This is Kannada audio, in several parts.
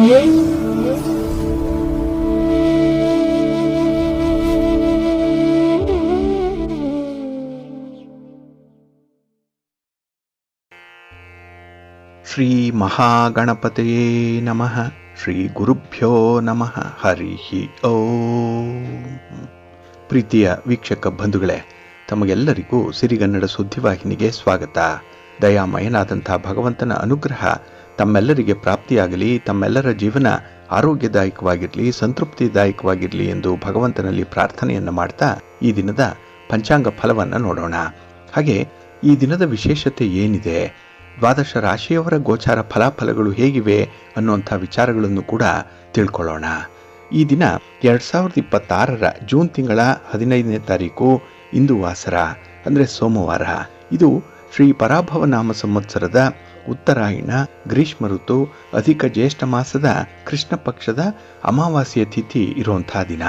ಶ್ರೀ ಮಹಾಗಣಪತಯೇ ನಮಃ. ಶ್ರೀ ಗುರುಭ್ಯೋ ನಮಃ. ಹರಿ ಓಂ. ಪ್ರೀತಿಯ ವೀಕ್ಷಕ ಬಂಧುಗಳೇ, ತಮಗೆಲ್ಲರಿಗೂ ಸಿರಿಗನ್ನಡ ಸುದ್ದಿವಾಹಿನಿಗೆ ಸ್ವಾಗತ. ದಯಾಮಯನಾದಂಥ ಭಗವಂತನ ಅನುಗ್ರಹ ತಮ್ಮೆಲ್ಲರಿಗೆ ಪ್ರಾಪ್ತಿಯಾಗಲಿ, ತಮ್ಮೆಲ್ಲರ ಜೀವನ ಆರೋಗ್ಯದಾಯಕವಾಗಿರಲಿ, ಸಂತೃಪ್ತಿದಾಯಕವಾಗಿರಲಿ ಎಂದು ಭಗವಂತನಲ್ಲಿ ಪ್ರಾರ್ಥನೆಯನ್ನು ಮಾಡ್ತಾ ಈ ದಿನದ ಪಂಚಾಂಗ ಫಲವನ್ನು ನೋಡೋಣ. ಹಾಗೆ ಈ ದಿನದ ವಿಶೇಷತೆ ಏನಿದೆ, ದ್ವಾದಶ ರಾಶಿಯವರ ಗೋಚಾರ ಫಲಾಫಲಗಳು ಹೇಗಿವೆ ಅನ್ನುವಂಥ ವಿಚಾರಗಳನ್ನು ಕೂಡ ತಿಳ್ಕೊಳ್ಳೋಣ. ಈ ದಿನ 2026 ಜೂನ್ ತಿಂಗಳ 15ನೇ ತಾರೀಕು, ಇಂದು ವಾಸರ ಅಂದರೆ ಸೋಮವಾರ. ಇದು ಶ್ರೀ ಪರಾಭವ ನಾಮ ಸಂವತ್ಸರದ ಉತ್ತರಾಯಣ ಗ್ರೀಷ್ಮ ಋತು ಅಧಿಕ ಜ್ಯೇಷ್ಠ ಮಾಸದ ಕೃಷ್ಣ ಪಕ್ಷದ ಅಮಾವಾಸ್ಯೆ ತಿಥಿ ಇರುವಂತಹ ದಿನ.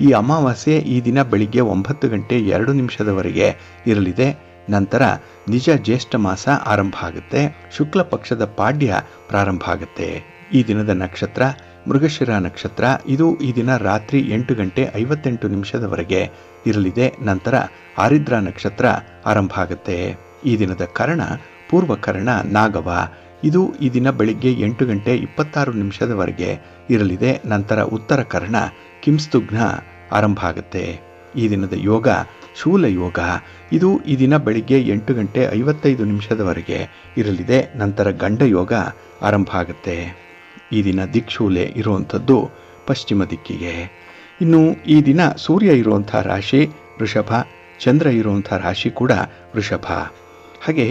ಈ ಅಮಾವಾಸ್ಯೆ ಈ ದಿನ ಬೆಳಿಗ್ಗೆ 9:02 ಇರಲಿದೆ. ನಂತರ ನಿಜ ಜ್ಯೇಷ್ಠ ಮಾಸ ಆರಂಭ ಆಗುತ್ತೆ. ಶುಕ್ಲ ಪಕ್ಷದ ಪಾಡ್ಯ ಪ್ರಾರಂಭ ಆಗುತ್ತೆ. ಈ ದಿನದ ನಕ್ಷತ್ರ ಮೃಗಶಿರ ನಕ್ಷತ್ರ. ಇದು ಈ ದಿನ ರಾತ್ರಿ 8:58 ಇರಲಿದೆ. ನಂತರ ಆರಿದ್ರ ನಕ್ಷತ್ರ ಆರಂಭ ಆಗುತ್ತೆ. ಈ ದಿನದ ಕರ್ಣ ಪೂರ್ವಕರ್ಣ ನಾಗವ. ಇದು ಈ ದಿನ ಬೆಳಿಗ್ಗೆ 8:26 ಇರಲಿದೆ. ನಂತರ ಉತ್ತರ ಕರ್ಣ ಕಿಂಸ್ತುಘ್ನ ಆರಂಭ ಆಗುತ್ತೆ. ಈ ದಿನದ ಯೋಗ ಶೂಲ ಯೋಗ. ಇದು ಈ ದಿನ ಬೆಳಿಗ್ಗೆ 8:55 ಇರಲಿದೆ. ನಂತರ ಗಂಡ ಯೋಗ ಆರಂಭ ಆಗುತ್ತೆ. ಈ ದಿನ ದಿಕ್ಶೂಲೆ ಇರುವಂಥದ್ದು ಪಶ್ಚಿಮ ದಿಕ್ಕಿಗೆ. ಇನ್ನು ಈ ದಿನ ಸೂರ್ಯ ಇರುವಂಥ ರಾಶಿ ವೃಷಭ, ಚಂದ್ರ ಇರುವಂಥ ರಾಶಿ ಕೂಡ ವೃಷಭ. ಹಾಗೆ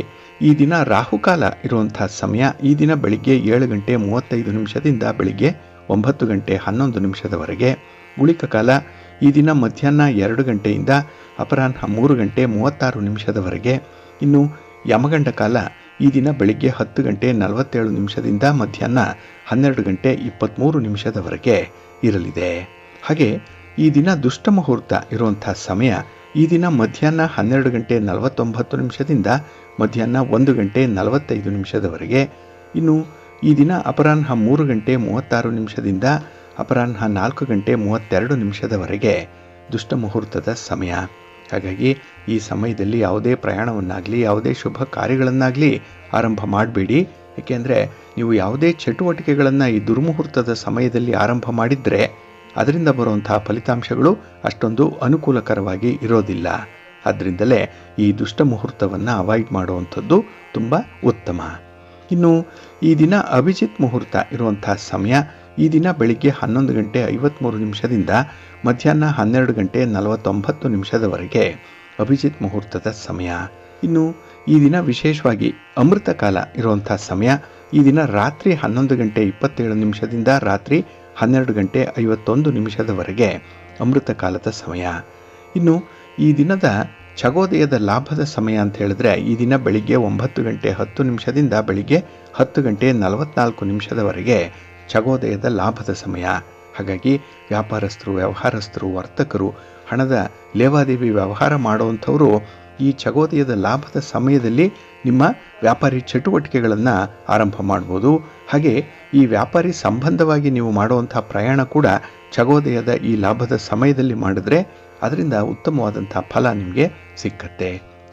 ಈ ದಿನ ರಾಹುಕಾಲ ಇರುವಂಥ ಸಮಯ ಈ ದಿನ ಬೆಳಿಗ್ಗೆ 7:35 ಬೆಳಿಗ್ಗೆ 9:11 ಗುಳಿಕ ಕಾಲ ಈ ದಿನ ಮಧ್ಯಾಹ್ನ 2 ಗಂಟೆಯಿಂದ ಅಪರಾಹ್ನ 3:36 ಇನ್ನು ಯಮಗಂಡ ಕಾಲ ಈ ದಿನ ಬೆಳಿಗ್ಗೆ 10:47 ಮಧ್ಯಾಹ್ನ 12:23 ಇರಲಿದೆ. ಹಾಗೆ ಈ ದಿನ ದುಷ್ಟ ಮುಹೂರ್ತ ಇರುವಂಥ ಸಮಯ ಈ ದಿನ ಮಧ್ಯಾಹ್ನ 12:49 ಮಧ್ಯಾಹ್ನ 1:45 ಇನ್ನು ಈ ದಿನ ಅಪರಾಹ್ನ 3:36 ಅಪರಾಹ್ನ 4:32 ದುಷ್ಟ ಮುಹೂರ್ತದ ಸಮಯ. ಹಾಗಾಗಿ ಈ ಸಮಯದಲ್ಲಿ ಯಾವುದೇ ಪ್ರಯಾಣವನ್ನಾಗಲಿ ಯಾವುದೇ ಶುಭ ಕಾರ್ಯಗಳನ್ನಾಗಲಿ ಆರಂಭ ಮಾಡಬೇಡಿ. ಏಕೆಂದರೆ ನೀವು ಯಾವುದೇ ಚಟುವಟಿಕೆಗಳನ್ನು ಈ ದುರ್ಮುಹೂರ್ತದ ಸಮಯದಲ್ಲಿ ಆರಂಭ ಮಾಡಿದರೆ ಅದರಿಂದ ಬರುವಂತಹ ಫಲಿತಾಂಶಗಳು ಅಷ್ಟೊಂದು ಅನುಕೂಲಕರವಾಗಿ ಇರೋದಿಲ್ಲ. ಆದ್ದರಿಂದಲೇ ಈ ದುಷ್ಟ ಮುಹೂರ್ತವನ್ನು ಅವಾಯ್ಡ್ ಮಾಡುವಂಥದ್ದು ತುಂಬ ಉತ್ತಮ. ಇನ್ನು ಈ ದಿನ ಅಭಿಜಿತ್ ಮುಹೂರ್ತ ಇರುವಂಥ ಸಮಯ ಈ ದಿನ ಬೆಳಿಗ್ಗೆ 11:53 ಮಧ್ಯಾಹ್ನ 12:49 ಅಭಿಜಿತ್ ಮುಹೂರ್ತದ ಸಮಯ. ಇನ್ನು ಈ ದಿನ ವಿಶೇಷವಾಗಿ ಅಮೃತ ಕಾಲ ಇರುವಂಥ ಸಮಯ ಈ ದಿನ ರಾತ್ರಿ 11:27 ರಾತ್ರಿ 12:51 ಅಮೃತ ಕಾಲದ ಸಮಯ. ಇನ್ನು ಈ ದಿನದ ಚಗೋದಯದ ಲಾಭದ ಸಮಯ ಅಂತ ಹೇಳಿದ್ರೆ ಈ ದಿನ ಬೆಳಿಗ್ಗೆ 9:10 ಬೆಳಿಗ್ಗೆ 10:44 ಚಗೋದಯದ ಲಾಭದ ಸಮಯ. ಹಾಗಾಗಿ ವ್ಯಾಪಾರಸ್ಥರು, ವ್ಯವಹಾರಸ್ಥರು, ವರ್ತಕರು, ಹಣದ ಲೇವಾದೇವಿ ವ್ಯವಹಾರ ಮಾಡುವಂಥವರು ಈ ಚಗೋದಯದ ಲಾಭದ ಸಮಯದಲ್ಲಿ ನಿಮ್ಮ ವ್ಯಾಪಾರಿ ಚಟುವಟಿಕೆಗಳನ್ನು ಆರಂಭ ಮಾಡ್ಬೋದು. ಹಾಗೆ ಈ ವ್ಯಾಪಾರಿ ಸಂಬಂಧವಾಗಿ ನೀವು ಮಾಡುವಂಥ ಪ್ರಯಾಣ ಕೂಡ ಚಗೋದಯದ ಈ ಲಾಭದ ಸಮಯದಲ್ಲಿ ಮಾಡಿದ್ರೆ ಅದರಿಂದ ಉತ್ತಮವಾದಂಥ ಫಲ ನಿಮಗೆ ಸಿಕ್ಕತ್ತೆ.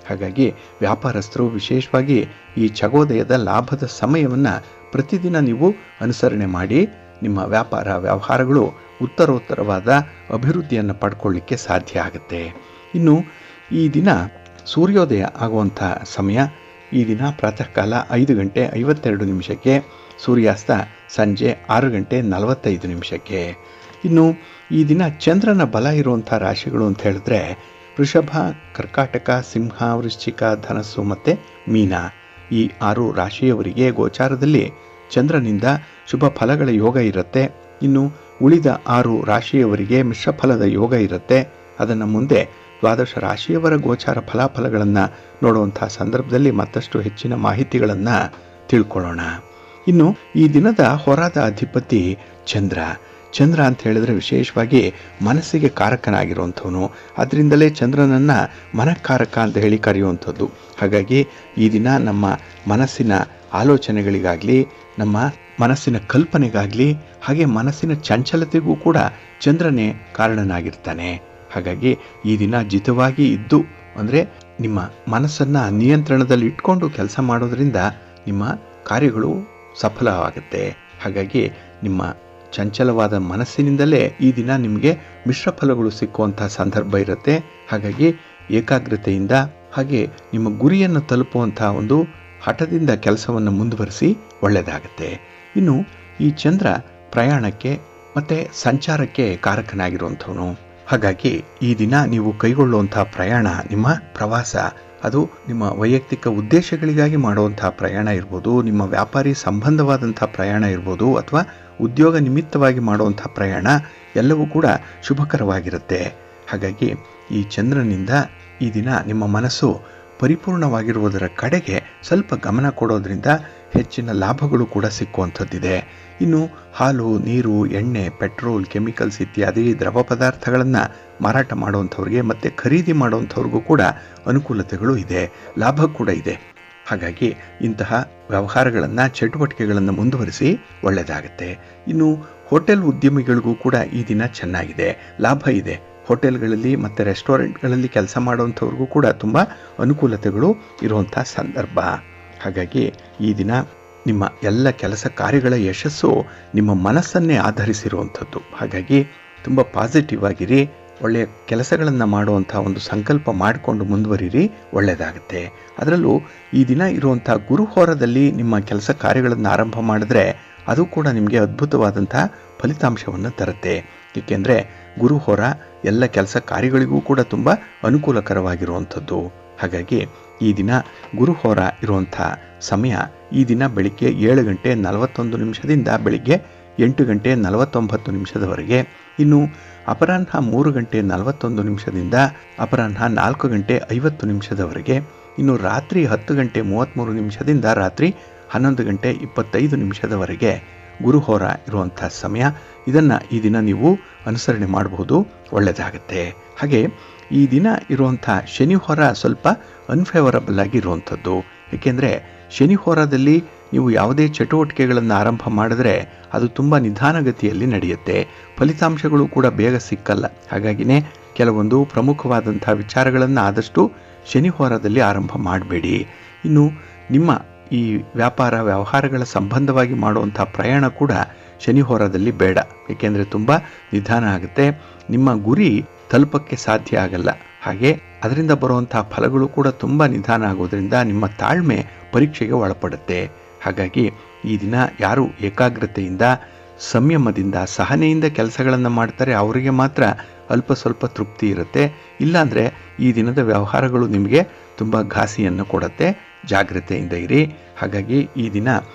ಹಾಗಾಗಿ ವ್ಯಾಪಾರಸ್ಥರು ವಿಶೇಷವಾಗಿ ಈ ಚಗೋದಯದ ಲಾಭದ ಸಮಯವನ್ನು ಪ್ರತಿದಿನ ನೀವು ಅನುಸರಣೆ ಮಾಡಿ ನಿಮ್ಮ ವ್ಯಾಪಾರ ವ್ಯವಹಾರಗಳು ಉತ್ತರೋತ್ತರವಾದ ಅಭಿವೃದ್ಧಿಯನ್ನು ಪಡ್ಕೊಳ್ಳಿಕ್ಕೆ ಸಾಧ್ಯ ಆಗುತ್ತೆ. ಇನ್ನು ಈ ದಿನ ಸೂರ್ಯೋದಯ ಆಗುವಂಥ ಸಮಯ ಈ ದಿನ ಪ್ರಾತಃ ಕಾಲ 5:52 ಸೂರ್ಯಾಸ್ತ ಸಂಜೆ 6:45. ಇನ್ನು ಈ ದಿನ ಚಂದ್ರನ ಬಲ ಇರುವಂಥ ರಾಶಿಗಳು ಅಂತ ಹೇಳಿದ್ರೆ ವೃಷಭ, ಕರ್ಕಾಟಕ, ಸಿಂಹ, ವೃಶ್ಚಿಕ, ಧನಸ್ಸು ಮತ್ತು ಮೀನ. ಈ 6 ರಾಶಿಯವರಿಗೆ ಗೋಚಾರದಲ್ಲಿ ಚಂದ್ರನಿಂದ ಶುಭ ಫಲಗಳ ಯೋಗ ಇರುತ್ತೆ. ಇನ್ನು ಉಳಿದ 6 ರಾಶಿಯವರಿಗೆ ಮಿಶ್ರ ಫಲದ ಯೋಗ ಇರುತ್ತೆ. ಅದನ್ನು ಮುಂದೆ ದ್ವಾದಶ ರಾಶಿಯವರ ಗೋಚಾರ ಫಲಾಫಲಗಳನ್ನು ನೋಡುವಂಥ ಸಂದರ್ಭದಲ್ಲಿ ಮತ್ತಷ್ಟು ಹೆಚ್ಚಿನ ಮಾಹಿತಿಗಳನ್ನು ತಿಳ್ಕೊಳ್ಳೋಣ. ಇನ್ನು ಈ ದಿನದ ಹೊರಾದ ಅಧಿಪತಿ ಚಂದ್ರ. ಚಂದ್ರ ಅಂತ ಹೇಳಿದ್ರೆ ವಿಶೇಷವಾಗಿ ಮನಸ್ಸಿಗೆ ಕಾರಕನಾಗಿರುವಂಥವನು. ಅದರಿಂದಲೇ ಚಂದ್ರನನ್ನು ಮನಃಕಾರಕ ಅಂತ ಹೇಳಿ ಕರೆಯುವಂಥದ್ದು. ಹಾಗಾಗಿ ಈ ದಿನ ನಮ್ಮ ಮನಸ್ಸಿನ ಆಲೋಚನೆಗಳಿಗಾಗಲಿ ನಮ್ಮ ಮನಸ್ಸಿನ ಕಲ್ಪನೆಗಾಗಲಿ ಹಾಗೆ ಮನಸ್ಸಿನ ಚಂಚಲತೆಗೂ ಕೂಡ ಚಂದ್ರನೇ ಕಾರಣನಾಗಿರ್ತಾನೆ. ಹಾಗಾಗಿ ಈ ದಿನ ಜಿತವಾಗಿ ಇದ್ದು ಅಂದರೆ ನಿಮ್ಮ ಮನಸ್ಸನ್ನು ನಿಯಂತ್ರಣದಲ್ಲಿ ಇಟ್ಕೊಂಡು ಕೆಲಸ ಮಾಡೋದ್ರಿಂದ ನಿಮ್ಮ ಕಾರ್ಯಗಳು ಸಫಲವಾಗುತ್ತೆ. ಹಾಗಾಗಿ ನಿಮ್ಮ ಚಂಚಲವಾದ ಮನಸ್ಸಿನಿಂದಲೇ ಈ ದಿನ ನಿಮಗೆ ಮಿಶ್ರ ಫಲಗಳು ಸಿಕ್ಕುವಂಥ ಸಂದರ್ಭ ಇರುತ್ತೆ. ಹಾಗಾಗಿ ಏಕಾಗ್ರತೆಯಿಂದ ಹಾಗೆ ನಿಮ್ಮ ಗುರಿಯನ್ನು ತಲುಪುವಂಥ ಒಂದು ಹಠದಿಂದ ಕೆಲಸವನ್ನು ಮುಂದುವರಿಸಿ ಒಳ್ಳೆಯದಾಗುತ್ತೆ. ಇನ್ನು ಈ ಚಂದ್ರ ಪ್ರಯಾಣಕ್ಕೆ ಮತ್ತು ಸಂಚಾರಕ್ಕೆ ಕಾರಕನಾಗಿರುವಂಥವನು. ಹಾಗಾಗಿ ಈ ದಿನ ನೀವು ಕೈಗೊಳ್ಳುವಂಥ ಪ್ರಯಾಣ, ನಿಮ್ಮ ಪ್ರವಾಸ, ಅದು ನಿಮ್ಮ ವೈಯಕ್ತಿಕ ಉದ್ದೇಶಗಳಿಗಾಗಿ ಮಾಡುವಂಥ ಪ್ರಯಾಣ ಇರ್ಬೋದು, ನಿಮ್ಮ ವ್ಯಾಪಾರಿ ಸಂಬಂಧವಾದಂಥ ಪ್ರಯಾಣ ಇರ್ಬೋದು, ಅಥವಾ ಉದ್ಯೋಗ ನಿಮಿತ್ತವಾಗಿ ಮಾಡುವಂಥ ಪ್ರಯಾಣ ಎಲ್ಲವೂ ಕೂಡ ಶುಭಕರವಾಗಿರುತ್ತೆ. ಹಾಗಾಗಿ ಈ ಚಂದ್ರನಿಂದ ಈ ದಿನ ನಿಮ್ಮ ಮನಸ್ಸು ಪರಿಪೂರ್ಣವಾಗಿರುವುದರ ಕಡೆಗೆ ಸ್ವಲ್ಪ ಗಮನ ಕೊಡೋದ್ರಿಂದ ಹೆಚ್ಚಿನ ಲಾಭಗಳು ಕೂಡ ಸಿಕ್ಕುವಂಥದ್ದಿದೆ. ಇನ್ನು ಹಾಲು, ನೀರು, ಎಣ್ಣೆ, ಪೆಟ್ರೋಲ್, ಕೆಮಿಕಲ್ಸ್ ಇತ್ಯಾದಿ ದ್ರವ ಪದಾರ್ಥಗಳನ್ನು ಮಾರಾಟ ಮಾಡುವಂಥವ್ರಿಗೆ ಮತ್ತು ಖರೀದಿ ಮಾಡುವಂಥವ್ರಿಗೂ ಕೂಡ ಅನುಕೂಲತೆಗಳು ಇದೆ, ಲಾಭ ಕೂಡ ಇದೆ. ಹಾಗಾಗಿ ಇಂತಹ ವ್ಯವಹಾರಗಳನ್ನು, ಚಟುವಟಿಕೆಗಳನ್ನು ಮುಂದುವರಿಸಿ ಒಳ್ಳೆಯದಾಗುತ್ತೆ. ಇನ್ನು ಹೋಟೆಲ್ ಉದ್ಯಮಿಗಳಿಗೂ ಕೂಡ ಈ ದಿನ ಚೆನ್ನಾಗಿದೆ, ಲಾಭ ಇದೆ. ಹೋಟೆಲ್ಗಳಲ್ಲಿ ಮತ್ತು ರೆಸ್ಟೋರೆಂಟ್ಗಳಲ್ಲಿ ಕೆಲಸ ಮಾಡುವಂಥವ್ರಿಗೂ ಕೂಡ ತುಂಬ ಅನುಕೂಲತೆಗಳು ಇರುವಂಥ ಸಂದರ್ಭ. ಹಾಗಾಗಿ ಈ ದಿನ ನಿಮ್ಮ ಎಲ್ಲ ಕೆಲಸ ಕಾರ್ಯಗಳ ಯಶಸ್ಸು ನಿಮ್ಮ ಮನಸ್ಸನ್ನೇ ಆಧರಿಸಿರುವಂಥದ್ದು. ಹಾಗಾಗಿ ತುಂಬ ಪಾಸಿಟಿವ್ ಆಗಿರಿ, ಒಳ್ಳೆಯ ಕೆಲಸಗಳನ್ನು ಮಾಡುವಂಥ ಒಂದು ಸಂಕಲ್ಪ ಮಾಡಿಕೊಂಡು ಮುಂದುವರಿರಿ, ಒಳ್ಳೆಯದಾಗುತ್ತೆ. ಅದರಲ್ಲೂ ಈ ದಿನ ಇರುವಂಥ ಗುರುಹೋರದಲ್ಲಿ ನಿಮ್ಮ ಕೆಲಸ ಕಾರ್ಯಗಳನ್ನು ಆರಂಭ ಮಾಡಿದ್ರೆ ಅದು ಕೂಡ ನಿಮಗೆ ಅದ್ಭುತವಾದಂಥ ಫಲಿತಾಂಶವನ್ನು ತರುತ್ತೆ. ಏಕೆಂದರೆ ಗುರುಹೋರ ಎಲ್ಲ ಕೆಲಸ ಕಾರ್ಯಗಳಿಗೂ ಕೂಡ ತುಂಬ ಅನುಕೂಲಕರವಾಗಿರುವಂಥದ್ದು. ಹಾಗಾಗಿ ಈ ದಿನ ಗುರುಹೋರ ಇರುವಂಥ ಸಮಯ ಈ ದಿನ ಬೆಳಿಗ್ಗೆ 7 ಗಂಟೆ 41 ನಿಮಿಷದಿಂದ ಬೆಳಿಗ್ಗೆ 8 ಗಂಟೆ 49 ನಿಮಿಷದವರೆಗೆ. ಇನ್ನು ಅಪರಾಹ್ನ 3 ಗಂಟೆ 41 ನಿಮಿಷದಿಂದ ಅಪರಾಹ್ನ 4 ಗಂಟೆ 50 ನಿಮಿಷದವರೆಗೆ. ಇನ್ನು ರಾತ್ರಿ 10 ಗಂಟೆ 33 ನಿಮಿಷದಿಂದ ರಾತ್ರಿ 11 ಗಂಟೆ 25 ನಿಮಿಷದವರೆಗೆ ಗುರುಹೋರ ಇರುವಂಥ ಸಮಯ. ಇದನ್ನು ಈ ದಿನ ನೀವು ಅನುಸರಣೆ ಮಾಡಬಹುದು, ಒಳ್ಳೆಯದಾಗುತ್ತೆ. ಹಾಗೆ ಈ ದಿನ ಇರುವಂಥ ಶನಿಹೋರ ಸ್ವಲ್ಪ ಅನ್ಫೇವರಬಲ್ ಆಗಿ ಇರುವಂಥದ್ದು. ಏಕೆಂದರೆ ಶನಿಹೋರದಲ್ಲಿ ನೀವು ಯಾವುದೇ ಚಟುವಟಿಕೆಗಳನ್ನು ಆರಂಭ ಮಾಡಿದ್ರೆ ಅದು ತುಂಬ ನಿಧಾನಗತಿಯಲ್ಲಿ ನಡೆಯುತ್ತೆ, ಫಲಿತಾಂಶಗಳು ಕೂಡ ಬೇಗ ಸಿಕ್ಕಲ್ಲ. ಹಾಗಾಗಿನೇ ಕೆಲವೊಂದು ಪ್ರಮುಖವಾದಂಥ ವಿಚಾರಗಳನ್ನು ಆದಷ್ಟು ಶನಿಹೋರದಲ್ಲಿ ಆರಂಭ ಮಾಡಬೇಡಿ. ಇನ್ನು ನಿಮ್ಮ ಈ ವ್ಯಾಪಾರ ವ್ಯವಹಾರಗಳ ಸಂಬಂಧವಾಗಿ ಮಾಡುವಂಥ ಪ್ರಯಾಣ ಕೂಡ ಶನಿಹೋರದಲ್ಲಿ ಬೇಡ. ಏಕೆಂದರೆ ತುಂಬ ನಿಧಾನ ಆಗುತ್ತೆ, ನಿಮ್ಮ ಗುರಿ ತಲುಪಕ್ಕೆ ಸಾಧ್ಯ ಆಗಲ್ಲ. ಹಾಗೆ ಅದರಿಂದ ಬರುವಂಥ ಫಲಗಳು ಕೂಡ ತುಂಬ ನಿಧಾನ ಆಗೋದ್ರಿಂದ ನಿಮ್ಮ ತಾಳ್ಮೆ ಪರೀಕ್ಷೆಗೆ ಒಳಪಡುತ್ತೆ. ಹಾಗಾಗಿ ಈ ದಿನ ಯಾರು ಏಕಾಗ್ರತೆಯಿಂದ, ಸಂಯಮದಿಂದ, ಸಹನೆಯಿಂದ ಕೆಲಸಗಳನ್ನು ಮಾಡ್ತಾರೆ ಅವರಿಗೆ ಮಾತ್ರ ಅಲ್ಪ ಸ್ವಲ್ಪ ತೃಪ್ತಿ ಇರುತ್ತೆ. ಇಲ್ಲಾಂದರೆ ಈ ದಿನದ ವ್ಯವಹಾರಗಳು ನಿಮಗೆ ತುಂಬ ಘಾಸಿಯನ್ನು ಕೊಡುತ್ತೆ. ಜಾಗ್ರತೆಯಿಂದ ಇರಿ. ಹಾಗಾಗಿ ಈ ದಿನ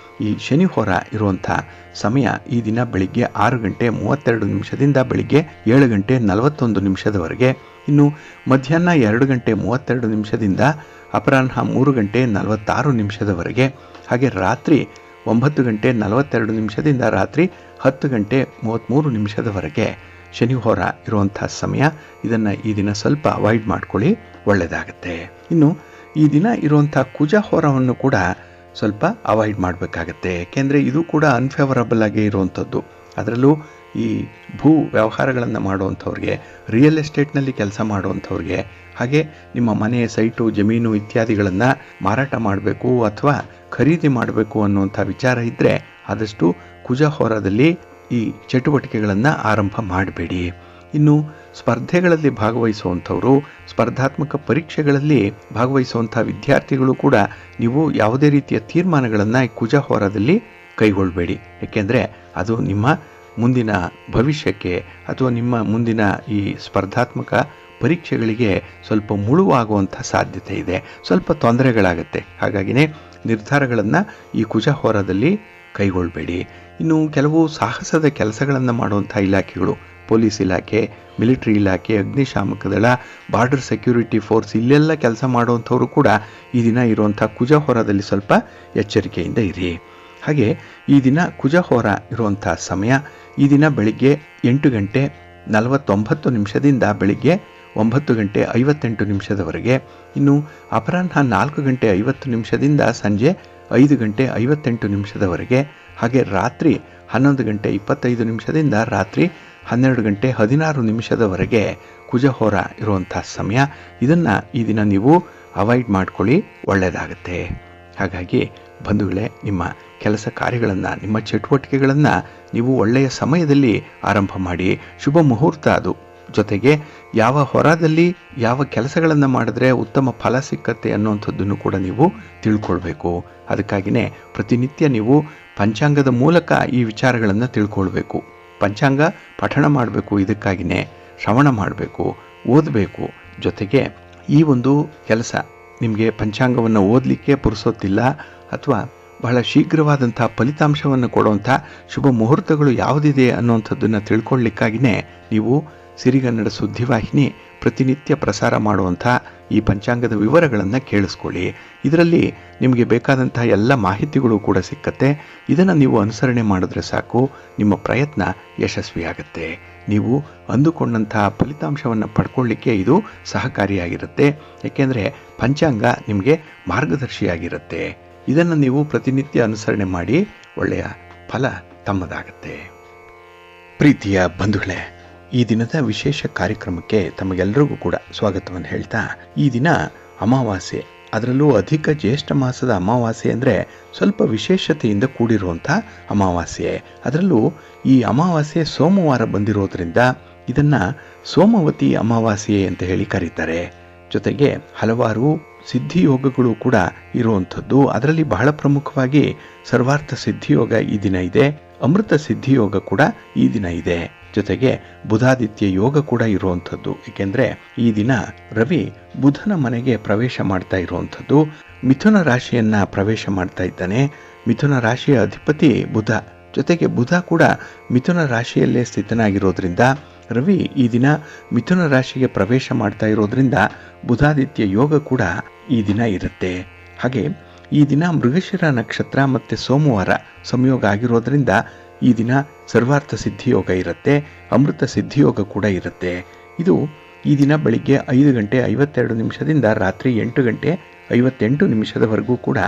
ಈ ಶನಿಹೋರ ಇರುವಂಥ ಸಮಯ ಈ ದಿನ ಬೆಳಿಗ್ಗೆ 6 ಗಂಟೆ 32 ನಿಮಿಷದಿಂದ ಬೆಳಿಗ್ಗೆ 7 ಗಂಟೆ 41 ನಿಮಿಷದವರೆಗೆ. ಇನ್ನು ಮಧ್ಯಾಹ್ನ 2 ಗಂಟೆ 32 ನಿಮಿಷದಿಂದ ಅಪರಾಹ್ನ 3 ಗಂಟೆ 46 ನಿಮಿಷದವರೆಗೆ. ಹಾಗೆ ರಾತ್ರಿ 9 ಗಂಟೆ 42 ನಿಮಿಷದಿಂದ ರಾತ್ರಿ 10 ಗಂಟೆ 33 ನಿಮಿಷದವರೆಗೆ ಶನಿಹೋರ ಇರುವಂಥ ಸಮಯ. ಇದನ್ನು ಈ ದಿನ ಸ್ವಲ್ಪ ಅವಾಯ್ಡ್ ಮಾಡ್ಕೊಳ್ಳಿ, ಒಳ್ಳೆಯದಾಗತ್ತೆ. ಇನ್ನು ಈ ದಿನ ಇರುವಂಥ ಕುಜಹೋರವನ್ನು ಕೂಡ ಸ್ವಲ್ಪ ಅವಾಯ್ಡ್ ಮಾಡಬೇಕಾಗತ್ತೆ. ಏಕೆಂದರೆ ಇದು ಕೂಡ ಅನ್ಫೇವರಬಲ್ ಆಗಿ ಇರುವಂಥದ್ದು. ಅದರಲ್ಲೂ ಈ ಭೂ ವ್ಯವಹಾರಗಳನ್ನು ಮಾಡುವಂಥವ್ರಿಗೆ, ರಿಯಲ್ ಎಸ್ಟೇಟ್ನಲ್ಲಿ ಕೆಲಸ ಮಾಡುವಂಥವ್ರಿಗೆ, ಹಾಗೆ ನಿಮ್ಮ ಮನೆ, ಸೈಟು, ಜಮೀನು ಇತ್ಯಾದಿಗಳನ್ನು ಮಾರಾಟ ಮಾಡಬೇಕು ಅಥವಾ ಖರೀದಿ ಮಾಡಬೇಕು ಅನ್ನುವಂಥ ವಿಚಾರ ಇದ್ದರೆ ಆದಷ್ಟು ಕುಜಹೋರದಲ್ಲಿ ಈ ಚಟುವಟಿಕೆಗಳನ್ನು ಆರಂಭ ಮಾಡಬೇಡಿ. ಇನ್ನು ಸ್ಪರ್ಧೆಗಳಲ್ಲಿ ಭಾಗವಹಿಸುವಂಥವರು, ಸ್ಪರ್ಧಾತ್ಮಕ ಪರೀಕ್ಷೆಗಳಲ್ಲಿ ಭಾಗವಹಿಸುವಂಥ ವಿದ್ಯಾರ್ಥಿಗಳು ಕೂಡ ನೀವು ಯಾವುದೇ ರೀತಿಯ ತೀರ್ಮಾನಗಳನ್ನು ಈ ಕುಜಹೋರದಲ್ಲಿ ಕೈಗೊಳ್ಳಬೇಡಿ. ಏಕೆಂದರೆ ಅದು ನಿಮ್ಮ ಮುಂದಿನ ಭವಿಷ್ಯಕ್ಕೆ ಅಥವಾ ನಿಮ್ಮ ಮುಂದಿನ ಈ ಸ್ಪರ್ಧಾತ್ಮಕ ಪರೀಕ್ಷೆಗಳಿಗೆ ಸ್ವಲ್ಪ ಮುಳುವಾಗುವಂಥ ಸಾಧ್ಯತೆ ಇದೆ, ಸ್ವಲ್ಪ ತೊಂದರೆಗಳಾಗುತ್ತೆ. ಹಾಗಾಗಿನೇ ನಿರ್ಧಾರಗಳನ್ನು ಈ ಕುಜಹೋರದಲ್ಲಿ ಕೈಗೊಳ್ಳಬೇಡಿ. ಇನ್ನು ಕೆಲವು ಸಾಹಸದ ಕೆಲಸಗಳನ್ನು ಮಾಡುವಂಥ ಇಲಾಖೆಗಳು, ಪೊಲೀಸ್ ಇಲಾಖೆ, ಮಿಲಿಟರಿ ಇಲಾಖೆ, ಅಗ್ನಿಶಾಮಕ ದಳ, ಬಾರ್ಡರ್ ಸೆಕ್ಯೂರಿಟಿ ಫೋರ್ಸ್, ಇಲ್ಲೆಲ್ಲ ಕೆಲಸ ಮಾಡುವಂಥವರು ಕೂಡ ಈ ದಿನ ಇರುವಂಥ ಕುಜಹೋರದಲ್ಲಿ ಸ್ವಲ್ಪ ಎಚ್ಚರಿಕೆಯಿಂದ ಇರಿ. ಹಾಗೆ ಈ ದಿನ ಕುಜಹೋರ ಇರುವಂಥ ಸಮಯ ಈ ದಿನ ಬೆಳಿಗ್ಗೆ 8 ಗಂಟೆ 49 ನಿಮಿಷದಿಂದ ಬೆಳಿಗ್ಗೆ 9 ಗಂಟೆ 58 ನಿಮಿಷದವರೆಗೆ. ಇನ್ನು ಅಪರಾಹ್ನ 4 ಗಂಟೆ 50 ನಿಮಿಷದಿಂದ ಸಂಜೆ 5 ಗಂಟೆ 58 ನಿಮಿಷದವರೆಗೆ. ಹಾಗೆ ರಾತ್ರಿ 11:25 ರಾತ್ರಿ 12:16 ಕುಜಹೋರ ಇರುವಂಥ ಸಮಯ. ಇದನ್ನು ಈ ದಿನ ನೀವು ಅವಾಯ್ಡ್ ಮಾಡ್ಕೊಳ್ಳಿ, ಒಳ್ಳೆಯದಾಗುತ್ತೆ. ಹಾಗಾಗಿ ಬಂಧುಗಳೇ, ನಿಮ್ಮ ಕೆಲಸ ಕಾರ್ಯಗಳನ್ನು, ನಿಮ್ಮ ಚಟುವಟಿಕೆಗಳನ್ನು ನೀವು ಒಳ್ಳೆಯ ಸಮಯದಲ್ಲಿ ಆರಂಭ ಮಾಡಿ. ಶುಭ ಮುಹೂರ್ತ ಅದು. ಜೊತೆಗೆ ಯಾವ ಹೊರದಲ್ಲಿ ಯಾವ ಕೆಲಸಗಳನ್ನು ಮಾಡಿದ್ರೆ ಉತ್ತಮ ಫಲ ಸಿಕ್ಕತ್ತೆ ಅನ್ನುವಂಥದ್ದನ್ನು ಕೂಡ ನೀವು ತಿಳ್ಕೊಳ್ಬೇಕು. ಅದಕ್ಕಾಗಿಯೇ ಪ್ರತಿನಿತ್ಯ ನೀವು ಪಂಚಾಂಗದ ಮೂಲಕ ಈ ವಿಚಾರಗಳನ್ನು ತಿಳ್ಕೊಳ್ಬೇಕು. ಪಂಚಾಂಗ ಪಠಣ ಮಾಡಬೇಕು. ಇದಕ್ಕಾಗಿಯೇ ಶ್ರವಣ ಮಾಡಬೇಕು, ಓದಬೇಕು. ಜೊತೆಗೆ ಈ ಒಂದು ಕೆಲಸ ನಿಮಗೆ ಪಂಚಾಂಗವನ್ನು ಓದಲಿಕ್ಕೆ ಪುರುಸೊತ್ತಿಲ್ಲ ಅಥವಾ ಬಹಳ ಶೀಘ್ರವಾದಂಥ ಫಲಿತಾಂಶವನ್ನು ಕೊಡುವಂಥ ಶುಭ ಮುಹೂರ್ತಗಳು ಯಾವುದಿದೆ ಅನ್ನುವಂಥದ್ದನ್ನು ತಿಳ್ಕೊಳ್ಳಿಕ್ಕಾಗಿಯೇ ನೀವು ಸಿರಿಗನ್ನಡ ಸುದ್ದಿವಾಹಿನಿ ಪ್ರತಿನಿತ್ಯ ಪ್ರಸಾರ ಮಾಡುವಂಥ ಈ ಪಂಚಾಂಗದ ವಿವರಗಳನ್ನು ಕೇಳಿಸ್ಕೊಳ್ಳಿ. ಇದರಲ್ಲಿ ನಿಮಗೆ ಬೇಕಾದಂಥ ಎಲ್ಲ ಮಾಹಿತಿಗಳು ಕೂಡ ಸಿಕ್ಕತ್ತೆ. ಇದನ್ನು ನೀವು ಅನುಸರಣೆ ಮಾಡಿದ್ರೆ ಸಾಕು, ನಿಮ್ಮ ಪ್ರಯತ್ನ ಯಶಸ್ವಿಯಾಗುತ್ತೆ. ನೀವು ಅಂದುಕೊಂಡಂಥ ಫಲಿತಾಂಶವನ್ನು ಪಡ್ಕೊಳ್ಳಿಕ್ಕೆ ಇದು ಸಹಕಾರಿಯಾಗಿರುತ್ತೆ. ಏಕೆಂದರೆ ಪಂಚಾಂಗ ನಿಮಗೆ ಮಾರ್ಗದರ್ಶಿಯಾಗಿರುತ್ತೆ. ಇದನ್ನು ನೀವು ಪ್ರತಿನಿತ್ಯ ಅನುಸರಣೆ ಮಾಡಿ ಒಳ್ಳೆಯ ಫಲ ತಮ್ಮದಾಗತ್ತೆ. ಪ್ರೀತಿಯ ಬಂಧುಗಳೇ, ಈ ದಿನದ ವಿಶೇಷ ಕಾರ್ಯಕ್ರಮಕ್ಕೆ ತಮಗೆಲ್ಲರಿಗೂ ಕೂಡ ಸ್ವಾಗತವನ್ನು ಹೇಳ್ತಾ, ಈ ದಿನ ಅಮಾವಾಸ್ಯೆ, ಅದರಲ್ಲೂ ಅಧಿಕ ಜ್ಯೇಷ್ಠ ಮಾಸದ ಅಮಾವಾಸ್ಯೆ ಅಂದರೆ ಸ್ವಲ್ಪ ವಿಶೇಷತೆಯಿಂದ ಕೂಡಿರುವಂಥ ಅಮಾವಾಸ್ಯೆ. ಅದರಲ್ಲೂ ಈ ಅಮಾವಾಸ್ಯೆ ಸೋಮವಾರ ಬಂದಿರೋದ್ರಿಂದ ಇದನ್ನು ಸೋಮವತಿ ಅಮಾವಾಸ್ಯೆ ಅಂತ ಹೇಳಿ ಕರೀತಾರೆ. ಜೊತೆಗೆ ಹಲವಾರು ಸಿದ್ಧಿಯೋಗಗಳು ಕೂಡ ಇರುವಂಥದ್ದು. ಅದರಲ್ಲಿ ಬಹಳ ಪ್ರಮುಖವಾಗಿ ಸರ್ವಾರ್ಥ ಸಿದ್ಧಿಯೋಗ ಈ ದಿನ ಇದೆ, ಅಮೃತ ಸಿದ್ಧಿಯೋಗ ಕೂಡ ಈ ದಿನ ಇದೆ. ಜೊತೆಗೆ ಬುಧಾದಿತ್ಯ ಯೋಗ ಕೂಡ ಇರುವಂಥದ್ದು. ಏಕೆಂದರೆ ಈ ದಿನ ರವಿ ಬುಧನ ಮನೆಗೆ ಪ್ರವೇಶ ಮಾಡ್ತಾ ಇರುವಂಥದ್ದು. ಮಿಥುನ ರಾಶಿಯನ್ನು ಪ್ರವೇಶ ಮಾಡ್ತಾ ಇದ್ದಾನೆ. ಮಿಥುನ ರಾಶಿಯ ಅಧಿಪತಿ ಬುಧ. ಜೊತೆಗೆ ಬುಧ ಕೂಡ ಮಿಥುನ ರಾಶಿಯಲ್ಲೇ ಸ್ಥಿತನಾಗಿರೋದ್ರಿಂದ ರವಿ ಈ ದಿನ ಮಿಥುನ ರಾಶಿಗೆ ಪ್ರವೇಶ ಮಾಡ್ತಾ ಇರೋದ್ರಿಂದ ಬುಧಾದಿತ್ಯ ಯೋಗ ಕೂಡ ಈ ದಿನ ಇರುತ್ತೆ. ಹಾಗೆ ಈ ದಿನ ಮೃಗಶಿರ ನಕ್ಷತ್ರ ಮತ್ತು ಸೋಮವಾರ ಸಂಯೋಗ ಆಗಿರೋದ್ರಿಂದ ಈ ದಿನ ಸರ್ವಾರ್ಥ ಸಿದ್ಧಿಯೋಗ ಇರುತ್ತೆ, ಅಮೃತ ಸಿದ್ಧಿಯೋಗ ಕೂಡ ಇರುತ್ತೆ. ಇದು ಈ ದಿನ ಬೆಳಿಗ್ಗೆ 5:52 ರಾತ್ರಿ 8:58 ಕೂಡ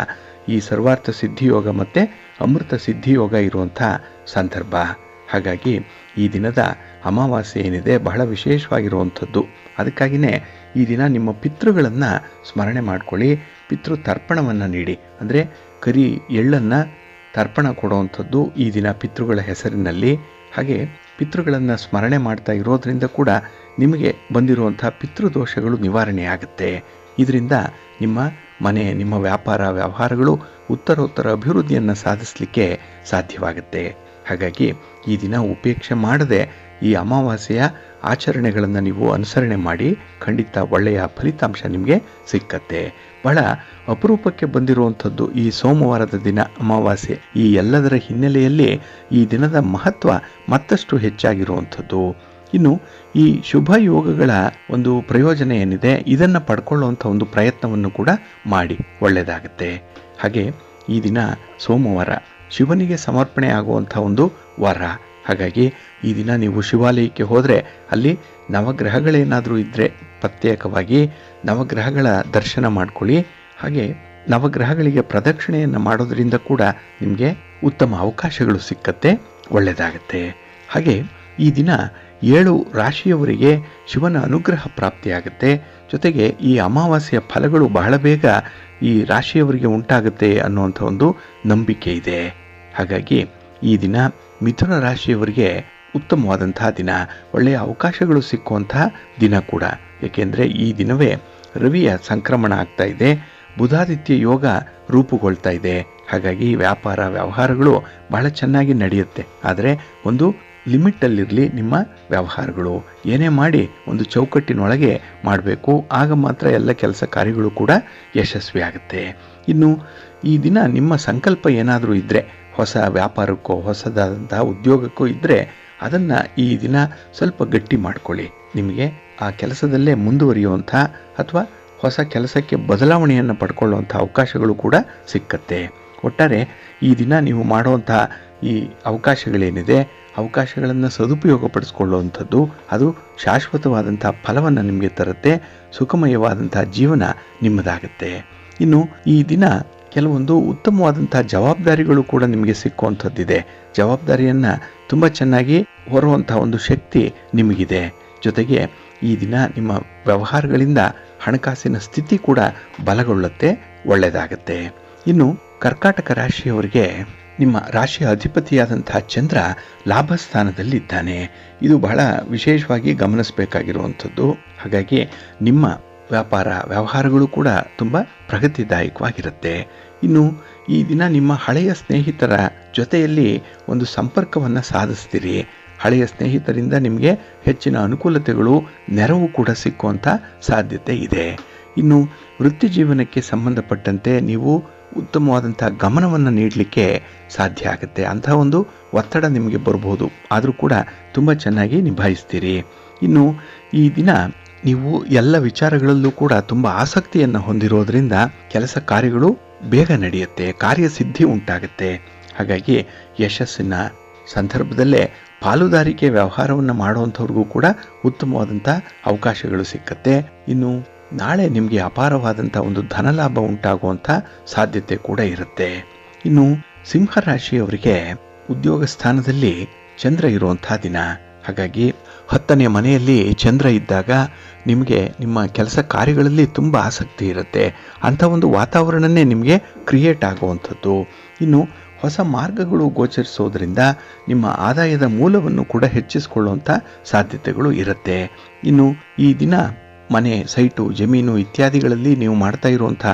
ಈ ಸರ್ವಾರ್ಥ ಸಿದ್ಧಿಯೋಗ ಮತ್ತು ಅಮೃತ ಸಿದ್ಧಿಯೋಗ ಇರುವಂಥ ಸಂದರ್ಭ. ಹಾಗಾಗಿ ಈ ದಿನದ ಅಮಾವಾಸ್ಯೆ ಏನಿದೆ ಬಹಳ ವಿಶೇಷವಾಗಿರುವಂಥದ್ದು. ಅದಕ್ಕಾಗಿಯೇ ಈ ದಿನ ನಿಮ್ಮ ಪಿತೃಗಳನ್ನು ಸ್ಮರಣೆ ಮಾಡ್ಕೊಳ್ಳಿ. ಪಿತೃ ತರ್ಪಣವನ್ನು ನೀಡಿ, ಅಂದರೆ ಕರಿ ಎಳ್ಳನ್ನು ತರ್ಪಣ ಕೊಡುವಂಥದ್ದು ಈ ದಿನ ಪಿತೃಗಳ ಹೆಸರಿನಲ್ಲಿ. ಹಾಗೆ ಪಿತೃಗಳನ್ನು ಸ್ಮರಣೆ ಮಾಡ್ತಾ ಇರೋದ್ರಿಂದ ಕೂಡ ನಿಮಗೆ ಬಂದಿರುವಂಥ ಪಿತೃದೋಷಗಳು ನಿವಾರಣೆ ಆಗುತ್ತೆ. ಇದರಿಂದ ನಿಮ್ಮ ಮನೆ, ನಿಮ್ಮ ವ್ಯಾಪಾರ ವ್ಯವಹಾರಗಳು ಉತ್ತರೋತ್ತರ ಅಭಿವೃದ್ಧಿಯನ್ನು ಸಾಧಿಸಲಿಕ್ಕೆ ಸಾಧ್ಯವಾಗುತ್ತೆ. ಹಾಗಾಗಿ ಈ ದಿನ ಉಪೇಕ್ಷೆ ಮಾಡದೆ ಈ ಅಮಾವಾಸ್ಯೆಯ ಆಚರಣೆಗಳನ್ನು ನೀವು ಅನುಸರಣೆ ಮಾಡಿ, ಖಂಡಿತ ಒಳ್ಳೆಯ ಫಲಿತಾಂಶ ನಿಮಗೆ ಸಿಕ್ಕತ್ತೆ. ಬಹಳ ಅಪರೂಪಕ್ಕೆ ಬಂದಿರುವಂಥದ್ದು ಈ ಸೋಮವಾರದ ದಿನ ಅಮಾವಾಸ್ಯೆ. ಈ ಎಲ್ಲದರ ಹಿನ್ನೆಲೆಯಲ್ಲಿ ಈ ದಿನದ ಮಹತ್ವ ಮತ್ತಷ್ಟು ಹೆಚ್ಚಾಗಿರುವಂಥದ್ದು. ಇನ್ನು ಈ ಶುಭ ಯೋಗಗಳ ಒಂದು ಪ್ರಯೋಜನ ಏನಿದೆ ಇದನ್ನು ಪಡ್ಕೊಳ್ಳುವಂಥ ಒಂದು ಪ್ರಯತ್ನವನ್ನು ಕೂಡ ಮಾಡಿ, ಒಳ್ಳೆಯದಾಗುತ್ತೆ. ಹಾಗೆ ಈ ದಿನ ಸೋಮವಾರ ಶಿವನಿಗೆ ಸಮರ್ಪಣೆ ಆಗುವಂಥ ಒಂದು ವಾರ. ಹಾಗಾಗಿ ಈ ದಿನ ನೀವು ಶಿವಾಲಯಕ್ಕೆ ಹೋದರೆ ಅಲ್ಲಿ ನವಗ್ರಹಗಳೇನಾದರೂ ಇದ್ದರೆ ಪ್ರತ್ಯೇಕವಾಗಿ ನವಗ್ರಹಗಳ ದರ್ಶನ ಮಾಡ್ಕೊಳ್ಳಿ. ಹಾಗೆ ನವಗ್ರಹಗಳಿಗೆ ಪ್ರದಕ್ಷಿಣೆಯನ್ನು ಮಾಡೋದ್ರಿಂದ ಕೂಡ ನಿಮಗೆ ಉತ್ತಮ ಅವಕಾಶಗಳು ಸಿಕ್ಕತ್ತೆ, ಒಳ್ಳೆಯದಾಗತ್ತೆ. ಹಾಗೆ ಈ ದಿನ 7 ರಾಶಿಯವರಿಗೆ ಶಿವನ ಅನುಗ್ರಹ ಪ್ರಾಪ್ತಿಯಾಗುತ್ತೆ. ಜೊತೆಗೆ ಈ ಅಮಾವಾಸ್ಯೆಯ ಫಲಗಳು ಬಹಳ ಬೇಗ ಈ ರಾಶಿಯವರಿಗೆ ಉಂಟಾಗುತ್ತೆ ಅನ್ನುವಂಥ ಒಂದು ನಂಬಿಕೆ ಇದೆ. ಹಾಗಾಗಿ ಈ ದಿನ ಮಿಥುನ ರಾಶಿಯವರಿಗೆ ಉತ್ತಮವಾದಂತಹ ದಿನ, ಒಳ್ಳೆಯ ಅವಕಾಶಗಳು ಸಿಕ್ಕುವಂತಹ ದಿನ ಕೂಡ. ಏಕೆಂದರೆ ಈ ದಿನವೇ ರವಿಯ ಸಂಕ್ರಮಣ ಆಗ್ತಾ ಇದೆ, ಬುಧಾದಿತ್ಯ ಯೋಗ ರೂಪುಗೊಳ್ತಾ ಇದೆ. ಹಾಗಾಗಿ ವ್ಯಾಪಾರ ವ್ಯವಹಾರಗಳು ಬಹಳ ಚೆನ್ನಾಗಿ ನಡೆಯುತ್ತೆ. ಆದರೆ ಒಂದು ಲಿಮಿಟಲ್ಲಿರಲಿ ನಿಮ್ಮ ವ್ಯವಹಾರಗಳು. ಏನೇ ಮಾಡಿ ಒಂದು ಚೌಕಟ್ಟಿನೊಳಗೆ ಮಾಡಬೇಕು, ಆಗ ಮಾತ್ರ ಎಲ್ಲ ಕೆಲಸ ಕಾರ್ಯಗಳು ಕೂಡ ಯಶಸ್ವಿ ಆಗುತ್ತೆ. ಇನ್ನು ಈ ದಿನ ನಿಮ್ಮ ಸಂಕಲ್ಪ ಏನಾದರೂ ಇದ್ದರೆ, ಹೊಸ ವ್ಯಾಪಾರಕ್ಕೋ ಹೊಸದಾದಂತಹ ಉದ್ಯೋಗಕ್ಕೋ ಇದ್ದರೆ ಅದನ್ನು ಈ ದಿನ ಸ್ವಲ್ಪ ಗಟ್ಟಿ ಮಾಡ್ಕೊಳ್ಳಿ. ನಿಮಗೆ ಆ ಕೆಲಸದಲ್ಲೇ ಮುಂದುವರಿಯುವಂಥ ಅಥವಾ ಹೊಸ ಕೆಲಸಕ್ಕೆ ಬದಲಾವಣೆಯನ್ನು ಪಡ್ಕೊಳ್ಳುವಂಥ ಅವಕಾಶಗಳು ಕೂಡ ಸಿಕ್ಕತ್ತೆ. ಒಟ್ಟಾರೆ ಈ ದಿನ ನೀವು ಮಾಡುವಂಥ ಈ ಅವಕಾಶಗಳೇನಿದೆ, ಅವಕಾಶಗಳನ್ನು ಸದುಪಯೋಗಪಡಿಸ್ಕೊಳ್ಳುವಂಥದ್ದು ಅದು ಶಾಶ್ವತವಾದಂಥ ಫಲವನ್ನು ನಿಮಗೆ ತರುತ್ತೆ. ಸುಖಮಯವಾದಂಥ ಜೀವನ ನಿಮ್ಮದಾಗುತ್ತೆ. ಇನ್ನು ಈ ದಿನ ಕೆಲವೊಂದು ಉತ್ತಮವಾದಂತಹ ಜವಾಬ್ದಾರಿಗಳು ಕೂಡ ನಿಮಗೆ ಸಿಕ್ಕುವಂಥದ್ದಿದೆ. ಜವಾಬ್ದಾರಿಯನ್ನು ತುಂಬ ಚೆನ್ನಾಗಿ ಹೊರುವಂತಹ ಒಂದು ಶಕ್ತಿ ನಿಮಗಿದೆ. ಜೊತೆಗೆ ಈ ದಿನ ನಿಮ್ಮ ವ್ಯವಹಾರಗಳಿಂದ ಹಣಕಾಸಿನ ಸ್ಥಿತಿ ಕೂಡ ಬಲಗೊಳ್ಳುತ್ತೆ, ಒಳ್ಳೆಯದಾಗತ್ತೆ. ಇನ್ನು ಕರ್ಕಾಟಕ ರಾಶಿಯವರಿಗೆ ನಿಮ್ಮ ರಾಶಿಯ ಅಧಿಪತಿಯಾದಂತಹ ಚಂದ್ರ ಲಾಭ ಸ್ಥಾನದಲ್ಲಿದ್ದಾನೆ. ಇದು ಬಹಳ ವಿಶೇಷವಾಗಿ ಗಮನಿಸಬೇಕಾಗಿರುವಂಥದ್ದು. ಹಾಗಾಗಿ ನಿಮ್ಮ ವ್ಯಾಪಾರ ವ್ಯವಹಾರಗಳು ಕೂಡ ತುಂಬ ಪ್ರಗತಿದಾಯಕವಾಗಿರುತ್ತೆ. ಇನ್ನು ಈ ದಿನ ನಿಮ್ಮ ಹಳೆಯ ಸ್ನೇಹಿತರ ಜೊತೆಯಲ್ಲಿ ಒಂದು ಸಂಪರ್ಕವನ್ನು ಸಾಧಿಸ್ತೀರಿ. ಹಳೆಯ ಸ್ನೇಹಿತರಿಂದ ನಿಮಗೆ ಹೆಚ್ಚಿನ ಅನುಕೂಲತೆಗಳು, ನೆರವು ಕೂಡ ಸಿಕ್ಕುವಂಥ ಸಾಧ್ಯತೆ ಇದೆ. ಇನ್ನು ವೃತ್ತಿ ಜೀವನಕ್ಕೆ ಸಂಬಂಧಪಟ್ಟಂತೆ ನೀವು ಉತ್ತಮವಾದಂಥ ಗಮನವನ್ನು ನೀಡಲಿಕ್ಕೆ ಸಾಧ್ಯ ಆಗುತ್ತೆ. ಅಂತಹ ಒಂದು ಒತ್ತಡ ನಿಮಗೆ ಬರ್ಬೋದು, ಆದರೂ ಕೂಡ ತುಂಬ ಚೆನ್ನಾಗಿ ನಿಭಾಯಿಸ್ತೀರಿ. ಇನ್ನು ಈ ದಿನ ನೀವು ಎಲ್ಲ ವಿಚಾರಗಳಲ್ಲೂ ಕೂಡ ತುಂಬ ಆಸಕ್ತಿಯನ್ನು ಹೊಂದಿರೋದ್ರಿಂದ ಕೆಲಸ ಕಾರ್ಯಗಳು ಬೇಗ ನಡೆಯುತ್ತೆ, ಕಾರ್ಯಸಿದ್ಧಿ ಉಂಟಾಗುತ್ತೆ. ಹಾಗಾಗಿ ಯಶಸ್ಸಿನ ಸಂದರ್ಭದಲ್ಲೇ ಪಾಲುದಾರಿಕೆ ವ್ಯವಹಾರವನ್ನು ಮಾಡುವಂಥವ್ರಿಗೂ ಕೂಡ ಉತ್ತಮವಾದಂಥ ಅವಕಾಶಗಳು ಸಿಕ್ಕತ್ತೆ. ಇನ್ನು ನಾಳೆ ನಿಮಗೆ ಅಪಾರವಾದಂಥ ಒಂದು ಧನಲಾಭ ಉಂಟಾಗುವಂಥ ಸಾಧ್ಯತೆ ಕೂಡ ಇರುತ್ತೆ. ಇನ್ನು ಸಿಂಹರಾಶಿಯವರಿಗೆ ಉದ್ಯೋಗ ಸ್ಥಾನದಲ್ಲಿ ಚಂದ್ರ ಇರುವಂಥ ದಿನ. ಹಾಗಾಗಿ 10ನೇ ಮನೆಯಲ್ಲಿ ಚಂದ್ರ ಇದ್ದಾಗ ನಿಮಗೆ ನಿಮ್ಮ ಕೆಲಸ ಕಾರ್ಯಗಳಲ್ಲಿ ತುಂಬ ಆಸಕ್ತಿ ಇರುತ್ತೆ. ಅಂಥ ಒಂದು ವಾತಾವರಣನೇ ನಿಮಗೆ ಕ್ರಿಯೇಟ್ ಆಗುವಂಥದ್ದು. ಇನ್ನು ಹೊಸ ಮಾರ್ಗಗಳು ಗೋಚರಿಸೋದ್ರಿಂದ ನಿಮ್ಮ ಆದಾಯದ ಮೂಲವನ್ನು ಕೂಡ ಹೆಚ್ಚಿಸಿಕೊಳ್ಳುವಂಥ ಸಾಧ್ಯತೆಗಳು ಇರುತ್ತೆ. ಇನ್ನು ಈ ದಿನ ಮನೆ, ಸೈಟು, ಜಮೀನು ಇತ್ಯಾದಿಗಳಲ್ಲಿ ನೀವು ಮಾಡ್ತಾ ಇರುವಂಥ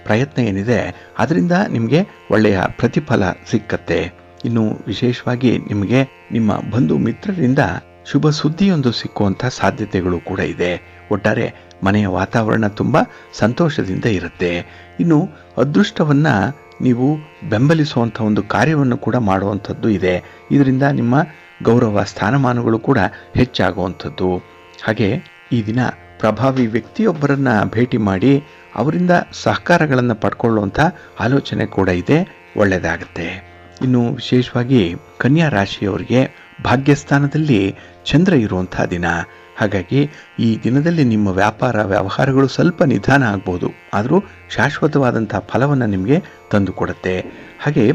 ಪ್ರಯತ್ನ ಏನಿದೆ ಅದರಿಂದ ನಿಮಗೆ ಒಳ್ಳೆಯ ಪ್ರತಿಫಲ ಸಿಕ್ಕತ್ತೆ. ಇನ್ನು ವಿಶೇಷವಾಗಿ ನಿಮಗೆ ನಿಮ್ಮ ಬಂಧು ಮಿತ್ರರಿಂದ ಶುಭ ಸುದ್ದಿಯೊಂದು ಸಿಕ್ಕುವಂಥ ಸಾಧ್ಯತೆಗಳು ಕೂಡ ಇದೆ. ಒಟ್ಟಾರೆ ಮನೆಯ ವಾತಾವರಣ ತುಂಬ ಸಂತೋಷದಿಂದ ಇರುತ್ತೆ. ಇನ್ನು ಅದೃಷ್ಟವನ್ನು ನೀವು ಬೆಂಬಲಿಸುವಂಥ ಒಂದು ಕಾರ್ಯವನ್ನು ಕೂಡ ಮಾಡುವಂಥದ್ದು ಇದೆ. ಇದರಿಂದ ನಿಮ್ಮ ಗೌರವ ಸ್ಥಾನಮಾನಗಳು ಕೂಡ ಹೆಚ್ಚಾಗುವಂಥದ್ದು. ಹಾಗೆ ಈ ದಿನ ಪ್ರಭಾವಿ ವ್ಯಕ್ತಿಯೊಬ್ಬರನ್ನ ಭೇಟಿ ಮಾಡಿ ಅವರಿಂದ ಸಹಕಾರಗಳನ್ನು ಪಡ್ಕೊಳ್ಳುವಂಥ ಆಲೋಚನೆ ಕೂಡ ಇದೆ, ಒಳ್ಳೆಯದಾಗುತ್ತೆ. ಇನ್ನು ವಿಶೇಷವಾಗಿ ಕನ್ಯಾ ರಾಶಿಯವರಿಗೆ ಭಾಗ್ಯಸ್ಥಾನದಲ್ಲಿ ಚಂದ್ರ ಇರುವಂಥ ದಿನ. ಹಾಗಾಗಿ ಈ ದಿನದಲ್ಲಿ ನಿಮ್ಮ ವ್ಯಾಪಾರ ವ್ಯವಹಾರಗಳು ಸ್ವಲ್ಪ ನಿಧಾನ ಆಗ್ಬೋದು, ಆದರೂ ಶಾಶ್ವತವಾದಂಥ ಫಲವನ್ನು ನಿಮಗೆ ತಂದುಕೊಡುತ್ತೆ. ಹಾಗೆ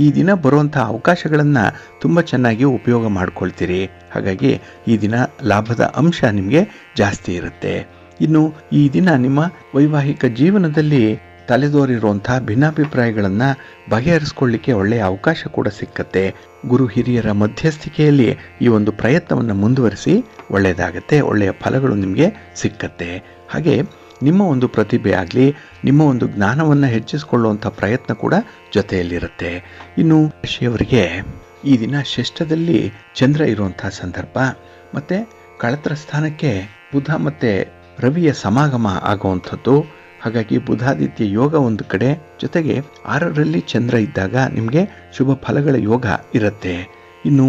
ಈ ದಿನ ಬರುವಂಥ ಅವಕಾಶಗಳನ್ನು ತುಂಬ ಚೆನ್ನಾಗಿ ಉಪಯೋಗ ಮಾಡ್ಕೊಳ್ತೀರಿ. ಹಾಗಾಗಿ ಈ ದಿನ ಲಾಭದ ಅಂಶ ನಿಮಗೆ ಜಾಸ್ತಿ ಇರುತ್ತೆ. ಇನ್ನು ಈ ದಿನ ನಿಮ್ಮ ವೈವಾಹಿಕ ಜೀವನದಲ್ಲಿ ತಲೆದೋರಿರುವಂಥ ಭಿನ್ನಾಭಿಪ್ರಾಯಗಳನ್ನು ಬಗೆಹರಿಸ್ಕೊಳ್ಳಿಕ್ಕೆ ಒಳ್ಳೆಯ ಅವಕಾಶ ಕೂಡ ಸಿಕ್ಕತ್ತೆ. ಗುರು ಹಿರಿಯರ ಮಧ್ಯಸ್ಥಿಕೆಯಲ್ಲಿ ಈ ಒಂದು ಪ್ರಯತ್ನವನ್ನು ಮುಂದುವರಿಸಿ, ಒಳ್ಳೆಯದಾಗತ್ತೆ, ಒಳ್ಳೆಯ ಫಲಗಳು ನಿಮಗೆ ಸಿಕ್ಕತ್ತೆ. ಹಾಗೆ ನಿಮ್ಮ ಒಂದು ಪ್ರತಿಭೆ ಆಗಲಿ, ನಿಮ್ಮ ಒಂದು ಜ್ಞಾನವನ್ನು ಹೆಚ್ಚಿಸಿಕೊಳ್ಳುವಂಥ ಪ್ರಯತ್ನ ಕೂಡ ಜೊತೆಯಲ್ಲಿರುತ್ತೆ. ಇನ್ನು ರಾಶಿಯವರಿಗೆ ಈ ದಿನ ಷಷ್ಠದಲ್ಲಿ ಚಂದ್ರ ಇರುವಂಥ ಸಂದರ್ಭ, ಮತ್ತು ಕಳತ್ರ ಸ್ಥಾನಕ್ಕೆ ಬುಧ ಮತ್ತು ರವಿಯ ಸಮಾಗಮ ಆಗುವಂಥದ್ದು. ಹಾಗಾಗಿ ಬುಧಾದಿತ್ಯ ಯೋಗ ಒಂದು ಕಡೆ, ಜೊತೆಗೆ 6ರಲ್ಲಿ ಚಂದ್ರ ಇದ್ದಾಗ ನಿಮಗೆ ಶುಭ ಫಲಗಳ ಯೋಗ ಇರುತ್ತೆ. ಇನ್ನು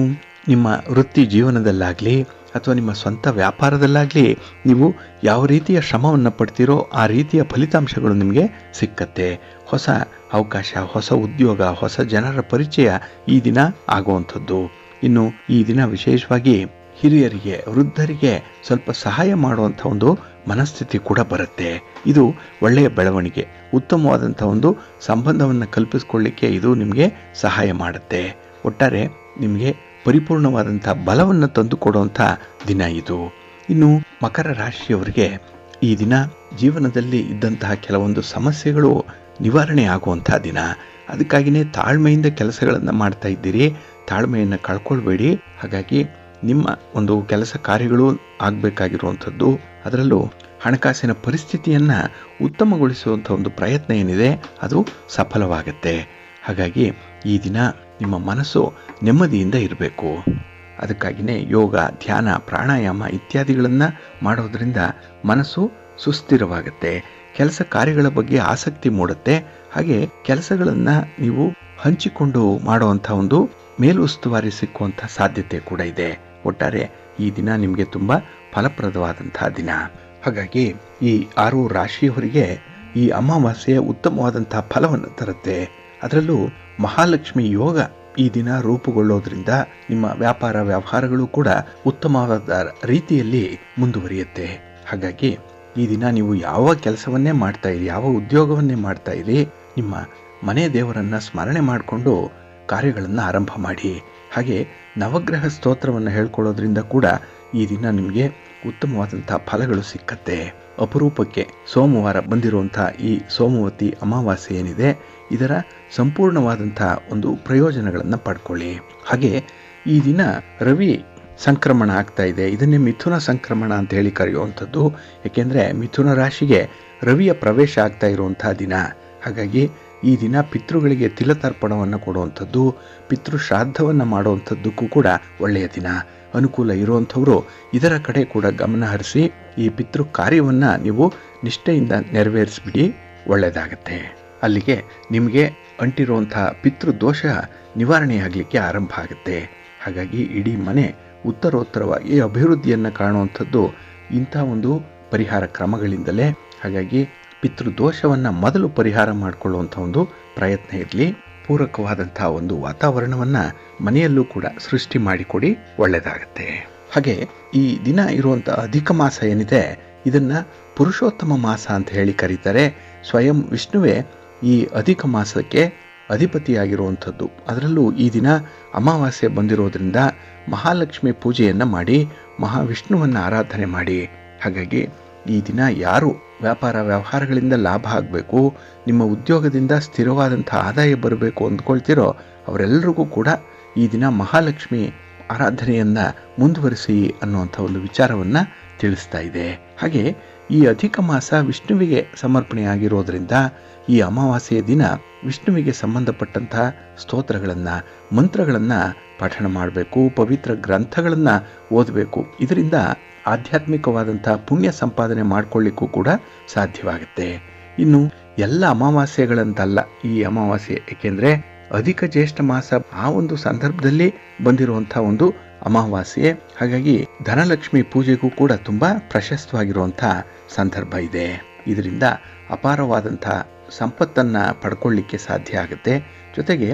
ನಿಮ್ಮ ವೃತ್ತಿ ಜೀವನದಲ್ಲಾಗಲಿ ಅಥವಾ ನಿಮ್ಮ ಸ್ವಂತ ವ್ಯಾಪಾರದಲ್ಲಾಗಲಿ ನೀವು ಯಾವ ರೀತಿಯ ಶ್ರಮವನ್ನು ಪಡ್ತೀರೋ ಆ ರೀತಿಯ ಫಲಿತಾಂಶಗಳು ನಿಮಗೆ ಸಿಕ್ಕತ್ತೆ. ಹೊಸ ಅವಕಾಶ, ಹೊಸ ಉದ್ಯೋಗ, ಹೊಸ ಜನರ ಪರಿಚಯ ಈ ದಿನ ಆಗುವಂಥದ್ದು. ಇನ್ನು ಈ ದಿನ ವಿಶೇಷವಾಗಿ ಹಿರಿಯರಿಗೆ, ವೃದ್ಧರಿಗೆ ಸ್ವಲ್ಪ ಸಹಾಯ ಮಾಡುವಂಥ ಒಂದು ಮನಸ್ಥಿತಿ ಕೂಡ ಬರುತ್ತೆ. ಇದು ಒಳ್ಳೆಯ ಬೆಳವಣಿಗೆ, ಉತ್ತಮವಾದಂಥ ಒಂದು ಸಂಬಂಧವನ್ನು ಕಲ್ಪಿಸಿಕೊಳ್ಳಿಕ್ಕೆ ಇದು ನಿಮಗೆ ಸಹಾಯ ಮಾಡುತ್ತೆ. ಒಟ್ಟಾರೆ ನಿಮಗೆ ಪರಿಪೂರ್ಣವಾದಂಥ ಬಲವನ್ನು ತಂದುಕೊಡುವಂಥ ದಿನ ಇದು. ಇನ್ನು ಮಕರ ರಾಶಿಯವರಿಗೆ ಈ ದಿನ ಜೀವನದಲ್ಲಿ ಇದ್ದಂತಹ ಕೆಲವೊಂದು ಸಮಸ್ಯೆಗಳು ನಿವಾರಣೆ ಆಗುವಂಥ ದಿನ. ಅದಕ್ಕಾಗಿಯೇ ತಾಳ್ಮೆಯಿಂದ ಕೆಲಸಗಳನ್ನು ಮಾಡ್ತಾ ಇದ್ದೀರಿ, ತಾಳ್ಮೆಯನ್ನು ಕಳ್ಕೊಳ್ಬೇಡಿ. ಹಾಗಾಗಿ ನಿಮ್ಮ ಒಂದು ಕೆಲಸ ಕಾರ್ಯಗಳು ಆಗಬೇಕಾಗಿರುವಂಥದ್ದು, ಅದರಲ್ಲೂ ಹಣಕಾಸಿನ ಪರಿಸ್ಥಿತಿಯನ್ನು ಉತ್ತಮಗೊಳಿಸುವಂಥ ಒಂದು ಪ್ರಯತ್ನ ಏನಿದೆ ಅದು ಸಫಲವಾಗುತ್ತೆ. ಹಾಗಾಗಿ ಈ ದಿನ ನಿಮ್ಮ ಮನಸ್ಸು ನೆಮ್ಮದಿಯಿಂದ ಇರಬೇಕು. ಅದಕ್ಕಾಗಿಯೇ ಯೋಗ, ಧ್ಯಾನ, ಪ್ರಾಣಾಯಾಮ ಇತ್ಯಾದಿಗಳನ್ನು ಮಾಡೋದ್ರಿಂದ ಮನಸ್ಸು ಸುಸ್ಥಿರವಾಗುತ್ತೆ, ಕೆಲಸ ಕಾರ್ಯಗಳ ಬಗ್ಗೆ ಆಸಕ್ತಿ ಮೂಡುತ್ತೆ. ಹಾಗೆ ಕೆಲಸಗಳನ್ನು ನೀವು ಹಂಚಿಕೊಂಡು ಮಾಡುವಂಥ ಒಂದು ಮೇಲುಸ್ತುವಾರಿ ಸಿಕ್ಕುವಂಥ ಸಾಧ್ಯತೆ ಕೂಡ ಇದೆ. ಒಟ್ಟಾರೆ ಈ ದಿನ ನಿಮಗೆ ತುಂಬ ಫಲಪ್ರದವಾದಂಥ ದಿನ. ಹಾಗಾಗಿ ಈ 6 ರಾಶಿಯವರಿಗೆ ಈ ಅಮಾವಾಸ್ಯೆ ಉತ್ತಮವಾದಂಥ ಫಲವನ್ನು ತರುತ್ತೆ. ಅದರಲ್ಲೂ ಮಹಾಲಕ್ಷ್ಮಿ ಯೋಗ ಈ ದಿನ ರೂಪುಗೊಳ್ಳೋದ್ರಿಂದ ನಿಮ್ಮ ವ್ಯಾಪಾರ ವ್ಯವಹಾರಗಳು ಕೂಡ ಉತ್ತಮವಾದ ರೀತಿಯಲ್ಲಿ ಮುಂದುವರಿಯುತ್ತೆ. ಹಾಗಾಗಿ ಈ ದಿನ ನೀವು ಯಾವ ಕೆಲಸವನ್ನೇ ಮಾಡ್ತಾ ಇರಿ, ಯಾವ ಉದ್ಯೋಗವನ್ನೇ ಮಾಡ್ತಾ ಇರಿ, ನಿಮ್ಮ ಮನೆ ದೇವರನ್ನು ಸ್ಮರಣೆ ಮಾಡಿಕೊಂಡು ಕಾರ್ಯಗಳನ್ನು ಆರಂಭ ಮಾಡಿ. ಹಾಗೆ ನವಗ್ರಹ ಸ್ತೋತ್ರವನ್ನು ಹೇಳ್ಕೊಳ್ಳೋದ್ರಿಂದ ಕೂಡ ಈ ದಿನ ನಿಮಗೆ ಉತ್ತಮವಾದಂಥ ಫಲಗಳು ಸಿಕ್ಕತ್ತೆ. ಅಪರೂಪಕ್ಕೆ ಸೋಮವಾರ ಬಂದಿರುವಂಥ ಈ ಸೋಮವತಿ ಅಮಾವಾಸ್ಯೆ ಏನಿದೆ, ಇದರ ಸಂಪೂರ್ಣವಾದಂಥ ಒಂದು ಪ್ರಯೋಜನಗಳನ್ನು ಪಡ್ಕೊಳ್ಳಿ. ಹಾಗೆ ಈ ದಿನ ರವಿ ಸಂಕ್ರಮಣ ಆಗ್ತಾ ಇದೆ. ಇದನ್ನೇ ಮಿಥುನ ಸಂಕ್ರಮಣ ಅಂತ ಹೇಳಿ ಕರೆಯುವಂಥದ್ದು. ಏಕೆಂದರೆ ಮಿಥುನ ರಾಶಿಗೆ ರವಿಯ ಪ್ರವೇಶ ಆಗ್ತಾ ಇರುವಂಥ ದಿನ. ಹಾಗಾಗಿ ಈ ದಿನ ಪಿತೃಗಳಿಗೆ ತಿಲತರ್ಪಣವನ್ನು ಕೊಡುವಂಥದ್ದು, ಪಿತೃ ಶ್ರಾದ್ದವನ್ನು ಮಾಡುವಂಥದ್ದಕ್ಕೂ ಕೂಡ ಒಳ್ಳೆಯ ದಿನ. ಅನುಕೂಲ ಇರುವಂಥವರು ಇದರ ಕಡೆ ಕೂಡ ಗಮನ ಹರಿಸಿ ಈ ಪಿತೃ ಕಾರ್ಯವನ್ನು ನೀವು ನಿಷ್ಠೆಯಿಂದ ನೆರವೇರಿಸ್ಬಿಡಿ, ಒಳ್ಳೆಯದಾಗತ್ತೆ. ಅಲ್ಲಿಗೆ ನಿಮಗೆ ಅಂಟಿರುವಂಥ ಪಿತೃದೋಷ ನಿವಾರಣೆಯಾಗಲಿಕ್ಕೆ ಆರಂಭ ಆಗುತ್ತೆ. ಹಾಗಾಗಿ ಇಡೀ ಮನೆ ಉತ್ತರೋತ್ತರವಾಗಿ ಅಭಿವೃದ್ಧಿಯನ್ನು ಕಾಣುವಂಥದ್ದು ಇಂಥ ಒಂದು ಪರಿಹಾರ ಕ್ರಮಗಳಿಂದಲೇ. ಹಾಗಾಗಿ ಪಿತೃದೋಷವನ್ನು ಮೊದಲು ಪರಿಹಾರ ಮಾಡಿಕೊಳ್ಳುವಂಥ ಒಂದು ಪ್ರಯತ್ನ ಇರಲಿ. ಪೂರಕವಾದಂಥ ಒಂದು ವಾತಾವರಣವನ್ನು ಮನೆಯಲ್ಲೂ ಕೂಡ ಸೃಷ್ಟಿ ಮಾಡಿಕೊಡಿ, ಒಳ್ಳೆಯದಾಗತ್ತೆ. ಹಾಗೆ ಈ ದಿನ ಇರುವಂಥ ಅಧಿಕ ಮಾಸ ಏನಿದೆ, ಇದನ್ನು ಪುರುಷೋತ್ತಮ ಮಾಸ ಅಂತ ಹೇಳಿ ಕರೀತಾರೆ. ಸ್ವಯಂ ವಿಷ್ಣುವೇ ಈ ಅಧಿಕ ಮಾಸಕ್ಕೆ ಅಧಿಪತಿಯಾಗಿರುವಂಥದ್ದು. ಅದರಲ್ಲೂ ಈ ದಿನ ಅಮಾವಾಸ್ಯೆ ಬಂದಿರೋದ್ರಿಂದ ಮಹಾಲಕ್ಷ್ಮಿ ಪೂಜೆಯನ್ನು ಮಾಡಿ ಮಹಾವಿಷ್ಣುವನ್ನು ಆರಾಧನೆ ಮಾಡಿ. ಹಾಗಾಗಿ ಈ ದಿನ ಯಾರು ವ್ಯಾಪಾರ ವ್ಯವಹಾರಗಳಿಂದ ಲಾಭ ಆಗಬೇಕು, ನಿಮ್ಮ ಉದ್ಯೋಗದಿಂದ ಸ್ಥಿರವಾದಂಥ ಆದಾಯ ಬರಬೇಕು ಅಂದ್ಕೊಳ್ತಿರೋ ಅವರೆಲ್ಲರಿಗೂ ಕೂಡ ಈ ದಿನ ಮಹಾಲಕ್ಷ್ಮಿ ಆರಾಧನೆಯನ್ನು ಮುಂದುವರಿಸಿ ಅನ್ನುವಂಥ ಒಂದು ವಿಚಾರವನ್ನು ತಿಳಿಸ್ತಾ ಇದೆ. ಹಾಗೆ ಈ ಅಧಿಕ ಮಾಸ ವಿಷ್ಣುವಿಗೆ ಸಮರ್ಪಣೆಯಾಗಿರೋದ್ರಿಂದ ಈ ಅಮಾವಾಸ್ಯೆಯ ದಿನ ವಿಷ್ಣುವಿಗೆ ಸಂಬಂಧಪಟ್ಟಂಥ ಸ್ತೋತ್ರಗಳನ್ನು, ಮಂತ್ರಗಳನ್ನು ಪಠಣ ಮಾಡಬೇಕು, ಪವಿತ್ರ ಗ್ರಂಥಗಳನ್ನು ಓದಬೇಕು. ಇದರಿಂದ ಆಧ್ಯಾತ್ಮಿಕವಾದಂಥ ಪುಣ್ಯ ಸಂಪಾದನೆ ಮಾಡಿಕೊಳ್ಳಿಕ್ಕೂ ಕೂಡ ಸಾಧ್ಯವಾಗುತ್ತೆ. ಇನ್ನು ಎಲ್ಲ ಅಮಾವಾಸ್ಯೆಗಳಂತಲ್ಲ ಈ ಅಮಾವಾಸ್ಯೆ, ಏಕೆಂದರೆ ಅಧಿಕ ಜ್ಯೇಷ್ಠ ಮಾಸ ಆ ಒಂದು ಸಂದರ್ಭದಲ್ಲಿ ಬಂದಿರುವಂಥ ಒಂದು ಅಮಾವಾಸ್ಯೆ. ಹಾಗಾಗಿ ಧನಲಕ್ಷ್ಮಿ ಪೂಜೆಗೂ ಕೂಡ ತುಂಬ ಪ್ರಶಸ್ತವಾಗಿರುವಂಥ ಸಂದರ್ಭ ಇದೆ. ಇದರಿಂದ ಅಪಾರವಾದಂಥ ಸಂಪತ್ತನ್ನು ಪಡ್ಕೊಳ್ಳಿಕ್ಕೆ ಸಾಧ್ಯ ಆಗುತ್ತೆ. ಜೊತೆಗೆ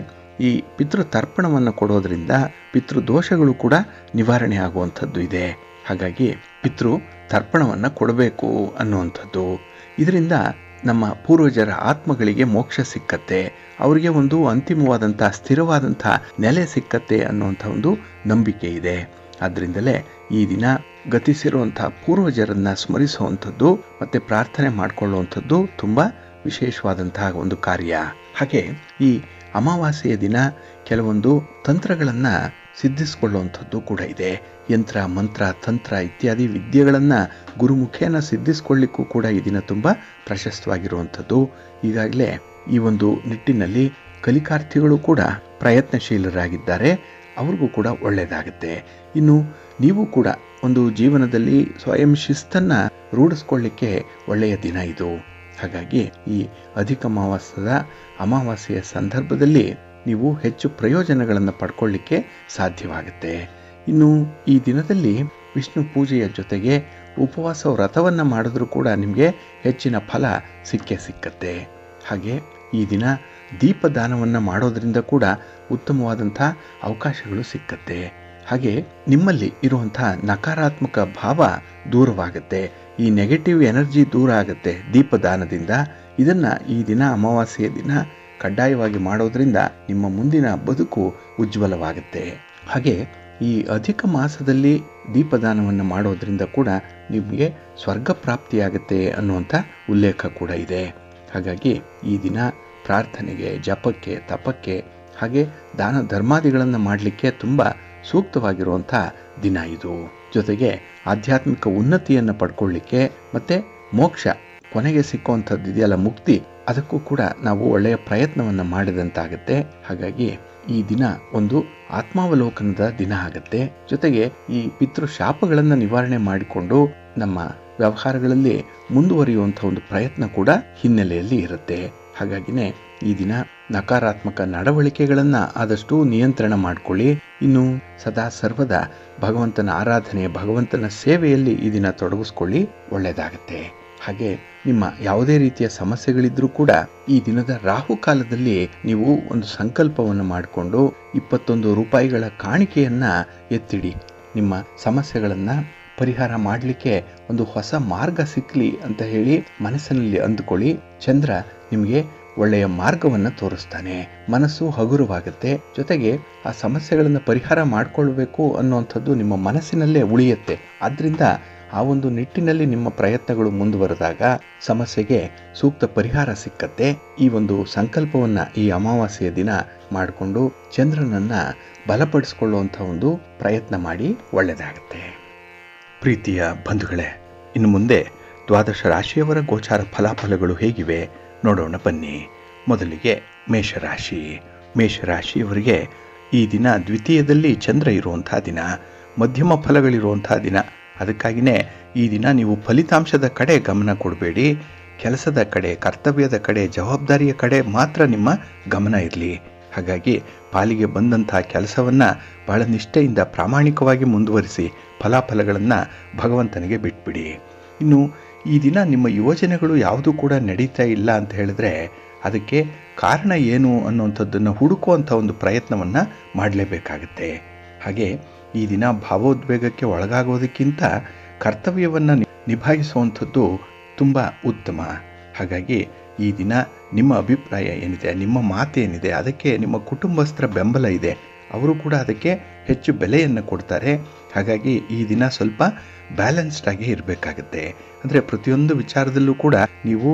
ಈ ಪಿತೃ ತರ್ಪಣವನ್ನು ಕೊಡೋದ್ರಿಂದ ಪಿತೃದೋಷಗಳು ಕೂಡ ನಿವಾರಣೆ ಆಗುವಂಥದ್ದು ಇದೆ. ಹಾಗಾಗಿ ಪಿತೃ ತರ್ಪಣವನ್ನು ಕೊಡಬೇಕು ಅನ್ನುವಂಥದ್ದು. ಇದರಿಂದ ನಮ್ಮ ಪೂರ್ವಜರ ಆತ್ಮಗಳಿಗೆ ಮೋಕ್ಷ ಸಿಕ್ಕತ್ತೆ, ಅವರಿಗೆ ಒಂದು ಅಂತಿಮವಾದಂಥ ಸ್ಥಿರವಾದಂಥ ನೆಲೆ ಸಿಕ್ಕತ್ತೆ ಅನ್ನುವಂಥ ಒಂದು ನಂಬಿಕೆ ಇದೆ. ಆದ್ದರಿಂದಲೇ ಈ ದಿನ ಗತಿಸಿರುವಂಥ ಪೂರ್ವಜರನ್ನು ಸ್ಮರಿಸುವಂಥದ್ದು ಮತ್ತು ಪ್ರಾರ್ಥನೆ ಮಾಡಿಕೊಳ್ಳುವಂಥದ್ದು ತುಂಬ ವಿಶೇಷವಾದಂತಹ ಒಂದು ಕಾರ್ಯ. ಹಾಗೆ ಈ ಅಮಾವಾಸ್ಯೆಯ ದಿನ ಕೆಲವೊಂದು ತಂತ್ರಗಳನ್ನು ಸಿದ್ಧಿಸಿಕೊಳ್ಳುವಂಥದ್ದು ಕೂಡ ಇದೆ. ಯಂತ್ರ, ಮಂತ್ರ, ತಂತ್ರ ಇತ್ಯಾದಿ ವಿದ್ಯೆಗಳನ್ನು ಗುರುಮುಖೇನ ಸಿದ್ಧಿಸಿಕೊಳ್ಳಿಕ್ಕೂ ಕೂಡ ಈ ದಿನ ತುಂಬ ಪ್ರಶಸ್ತವಾಗಿರುವಂಥದ್ದು. ಈಗಾಗಲೇ ಈ ಒಂದು ನಿಟ್ಟಿನಲ್ಲಿ ಕಲಿಕಾರ್ಥಿಗಳು ಕೂಡ ಪ್ರಯತ್ನಶೀಲರಾಗಿದ್ದಾರೆ, ಅವ್ರಿಗೂ ಕೂಡ ಒಳ್ಳೆಯದಾಗುತ್ತೆ. ಇನ್ನು ನೀವು ಕೂಡ ಒಂದು ಜೀವನದಲ್ಲಿ ಸ್ವಯಂ ಶಿಸ್ತನ್ನು ರೂಢಿಸ್ಕೊಳ್ಳಿಕ್ಕೆ ಒಳ್ಳೆಯ ದಿನ ಇದು. ಹಾಗಾಗಿ ಈ ಅಧಿಕ ಅಮಾವಾಸ್ಯೆಯ ಸಂದರ್ಭದಲ್ಲಿ ನೀವು ಹೆಚ್ಚು ಪ್ರಯೋಜನಗಳನ್ನು ಪಡ್ಕೊಳ್ಳಿಕ್ಕೆ ಸಾಧ್ಯವಾಗುತ್ತೆ. ಇನ್ನು ಈ ದಿನದಲ್ಲಿ ವಿಷ್ಣು ಪೂಜೆಯ ಜೊತೆಗೆ ಉಪವಾಸ ವ್ರತವನ್ನು ಮಾಡಿದ್ರೂ ಕೂಡ ನಿಮಗೆ ಹೆಚ್ಚಿನ ಫಲ ಸಿಕ್ಕತ್ತೆ. ಹಾಗೆ ಈ ದಿನ ದೀಪದಾನವನ್ನು ಮಾಡೋದ್ರಿಂದ ಕೂಡ ಉತ್ತಮವಾದಂಥ ಅವಕಾಶಗಳು ಸಿಕ್ಕತ್ತೆ. ಹಾಗೆ ನಿಮ್ಮಲ್ಲಿ ಇರುವಂಥ ನಕಾರಾತ್ಮಕ ಭಾವ ದೂರವಾಗುತ್ತೆ, ಈ ನೆಗೆಟಿವ್ ಎನರ್ಜಿ ದೂರ ಆಗುತ್ತೆ ದೀಪದಾನದಿಂದ. ಇದನ್ನು ಈ ದಿನ ಅಮಾವಾಸ್ಯೆಯ ದಿನ ಕಡ್ಡಾಯವಾಗಿ ಮಾಡೋದ್ರಿಂದ ನಿಮ್ಮ ಮುಂದಿನ ಬದುಕು ಉಜ್ವಲವಾಗುತ್ತೆ. ಹಾಗೆ ಈ ಅಧಿಕ ಮಾಸದಲ್ಲಿ ದೀಪದಾನವನ್ನು ಮಾಡೋದ್ರಿಂದ ಕೂಡ ನಿಮಗೆ ಸ್ವರ್ಗ ಪ್ರಾಪ್ತಿಯಾಗುತ್ತೆ ಅನ್ನುವಂಥ ಉಲ್ಲೇಖ ಕೂಡ ಇದೆ. ಹಾಗಾಗಿ ಈ ದಿನ ಪ್ರಾರ್ಥನೆಗೆ, ಜಪಕ್ಕೆ, ತಪಕ್ಕೆ ಹಾಗೆ ದಾನ ಧರ್ಮಾದಿಗಳನ್ನು ಮಾಡಲಿಕ್ಕೆ ತುಂಬ ಸೂಕ್ತವಾಗಿರುವಂಥ ದಿನ ಇದು. ಜೊತೆಗೆ ಆಧ್ಯಾತ್ಮಿಕ ಉನ್ನತಿಯನ್ನು ಪಡ್ಕೊಳ್ಳಿಕ್ಕೆ ಮತ್ತು ಮೋಕ್ಷ ಕೊನೆಗೆ ಸಿಕ್ಕುವಂಥದ್ದು ಇದೆಯಲ್ಲ, ಮುಕ್ತಿ, ಅದಕ್ಕೂ ಕೂಡ ನಾವು ಒಳ್ಳೆಯ ಪ್ರಯತ್ನವನ್ನು ಮಾಡಿದಂತಾಗತ್ತೆ. ಹಾಗಾಗಿ ಈ ದಿನ ಒಂದು ಆತ್ಮಾವಲೋಕನದ ದಿನ ಆಗುತ್ತೆ. ಜೊತೆಗೆ ಈ ಪಿತೃ ಶಾಪಗಳನ್ನು ನಿವಾರಣೆ ಮಾಡಿಕೊಂಡು ನಮ್ಮ ವ್ಯವಹಾರಗಳಲ್ಲಿ ಮುಂದುವರಿಯುವಂಥ ಒಂದು ಪ್ರಯತ್ನ ಕೂಡ ಹಿನ್ನೆಲೆಯಲ್ಲಿ ಇರುತ್ತೆ. ಹಾಗಾಗಿನೇ ಈ ದಿನ ನಕಾರಾತ್ಮಕ ನಡವಳಿಕೆಗಳನ್ನು ಆದಷ್ಟು ನಿಯಂತ್ರಣ ಮಾಡಿಕೊಳ್ಳಿ. ಇನ್ನು ಸದಾ ಸರ್ವದ ಭಗವಂತನ ಆರಾಧನೆ, ಭಗವಂತನ ಸೇವೆಯಲ್ಲಿ ಈ ದಿನ ತೊಡಗಿಸ್ಕೊಳ್ಳಿ, ಒಳ್ಳೆಯದಾಗತ್ತೆ. ಹಾಗೆ ನಿಮ್ಮ ಯಾವುದೇ ರೀತಿಯ ಸಮಸ್ಯೆಗಳಿದ್ರೂ ಕೂಡ ಈ ದಿನದ ರಾಹುಕಾಲದಲ್ಲಿ ನೀವು ಒಂದು ಸಂಕಲ್ಪವನ್ನು ಮಾಡಿಕೊಂಡು 21 ರೂಪಾಯಿಗಳ ಕಾಣಿಕೆಯನ್ನು ಎತ್ತಿಡಿ. ನಿಮ್ಮ ಸಮಸ್ಯೆಗಳನ್ನು ಪರಿಹಾರ ಮಾಡಲಿಕ್ಕೆ ಒಂದು ಹೊಸ ಮಾರ್ಗ ಸಿಕ್ಕಲಿ ಅಂತ ಹೇಳಿ ಮನಸ್ಸಿನಲ್ಲಿ ಅಂದುಕೊಳ್ಳಿ. ಚಂದ್ರ ನಿಮಗೆ ಒಳ್ಳೆಯ ಮಾರ್ಗವನ್ನು ತೋರಿಸ್ತಾನೆ. ಮನಸ್ಸು ಹಗುರವಾಗುತ್ತೆ. ಜೊತೆಗೆ ಆ ಸಮಸ್ಯೆಗಳನ್ನು ಪರಿಹಾರ ಮಾಡಿಕೊಳ್ಬೇಕು ಅನ್ನುವಂಥದ್ದು ನಿಮ್ಮ ಮನಸ್ಸಿನಲ್ಲೇ ಉಳಿಯುತ್ತೆ. ಆದ್ರಿಂದ ಆ ಒಂದು ನಿಟ್ಟಿನಲ್ಲಿ ನಿಮ್ಮ ಪ್ರಯತ್ನಗಳು ಮುಂದುವರೆದಾಗ ಸಮಸ್ಯೆಗೆ ಸೂಕ್ತ ಪರಿಹಾರ ಸಿಕ್ಕತ್ತೆ. ಈ ಒಂದು ಸಂಕಲ್ಪವನ್ನ ಈ ಅಮಾವಾಸ್ಯೆಯ ದಿನ ಮಾಡಿಕೊಂಡು ಚಂದ್ರನನ್ನ ಬಲಪಡಿಸಿಕೊಳ್ಳುವಂಥ ಒಂದು ಪ್ರಯತ್ನ ಮಾಡಿ ಒಳ್ಳೆಯದಾಗುತ್ತೆ. ಪ್ರೀತಿಯ ಬಂಧುಗಳೇ, ಇನ್ನು ಮುಂದೆ ದ್ವಾದಶ ರಾಶಿಯವರ ಗೋಚಾರ ಫಲಾಫಲಗಳು ಹೇಗಿವೆ ನೋಡೋಣ ಬನ್ನಿ. ಮೊದಲಿಗೆ ಮೇಷರಾಶಿ. ಮೇಷರಾಶಿಯವರಿಗೆ ಈ ದಿನ ದ್ವಿತೀಯದಲ್ಲಿ ಚಂದ್ರ ಇರುವಂತಹ ದಿನ, ಮಧ್ಯಮ ಫಲಗಳಿರುವಂತಹ ದಿನ. ಅದಕ್ಕಾಗಿಯೇ ಈ ದಿನ ನೀವು ಫಲಿತಾಂಶದ ಕಡೆ ಗಮನ ಕೊಡಬೇಡಿ. ಕೆಲಸದ ಕಡೆ, ಕರ್ತವ್ಯದ ಕಡೆ, ಜವಾಬ್ದಾರಿಯ ಕಡೆ ಮಾತ್ರ ನಿಮ್ಮ ಗಮನ ಇರಲಿ. ಹಾಗಾಗಿ ಪಾಲಿಗೆ ಬಂದಂತಹ ಕೆಲಸವನ್ನು ಬಹಳ ನಿಷ್ಠೆಯಿಂದ ಪ್ರಾಮಾಣಿಕವಾಗಿ ಮುಂದುವರಿಸಿ ಫಲಾಫಲಗಳನ್ನು ಭಗವಂತನಿಗೆ ಬಿಟ್ಬಿಡಿ. ಇನ್ನು ಈ ದಿನ ನಿಮ್ಮ ಯೋಜನೆಗಳು ಯಾವುದೂ ಕೂಡ ನಡೀತಾ ಇಲ್ಲ ಅಂತ ಹೇಳಿದ್ರೆ ಅದಕ್ಕೆ ಕಾರಣ ಏನು ಅನ್ನುವಂಥದ್ದನ್ನು ಹುಡುಕುವಂಥ ಒಂದು ಪ್ರಯತ್ನವನ್ನು ಮಾಡಲೇಬೇಕಾಗುತ್ತೆ. ಹಾಗೆ ಈ ದಿನ ಭಾವೋದ್ವೇಗಕ್ಕೆ ಒಳಗಾಗೋದಕ್ಕಿಂತ ಕರ್ತವ್ಯವನ್ನು ನಿಭಾಯಿಸುವಂಥದ್ದು ತುಂಬ ಉತ್ತಮ. ಹಾಗಾಗಿ ಈ ದಿನ ನಿಮ್ಮ ಅಭಿಪ್ರಾಯ ಏನಿದೆ, ನಿಮ್ಮ ಮಾತೇನಿದೆ, ಅದಕ್ಕೆ ನಿಮ್ಮ ಕುಟುಂಬಸ್ಥರ ಬೆಂಬಲ ಇದೆ. ಅವರು ಕೂಡ ಅದಕ್ಕೆ ಹೆಚ್ಚು ಬೆಲೆಯನ್ನು ಕೊಡ್ತಾರೆ. ಹಾಗಾಗಿ ಈ ದಿನ ಸ್ವಲ್ಪ ಬ್ಯಾಲೆನ್ಸ್ಡ್ ಆಗಿ ಇರಬೇಕಾಗುತ್ತೆ. ಅಂದರೆ ಪ್ರತಿಯೊಂದು ವಿಚಾರದಲ್ಲೂ ಕೂಡ ನೀವು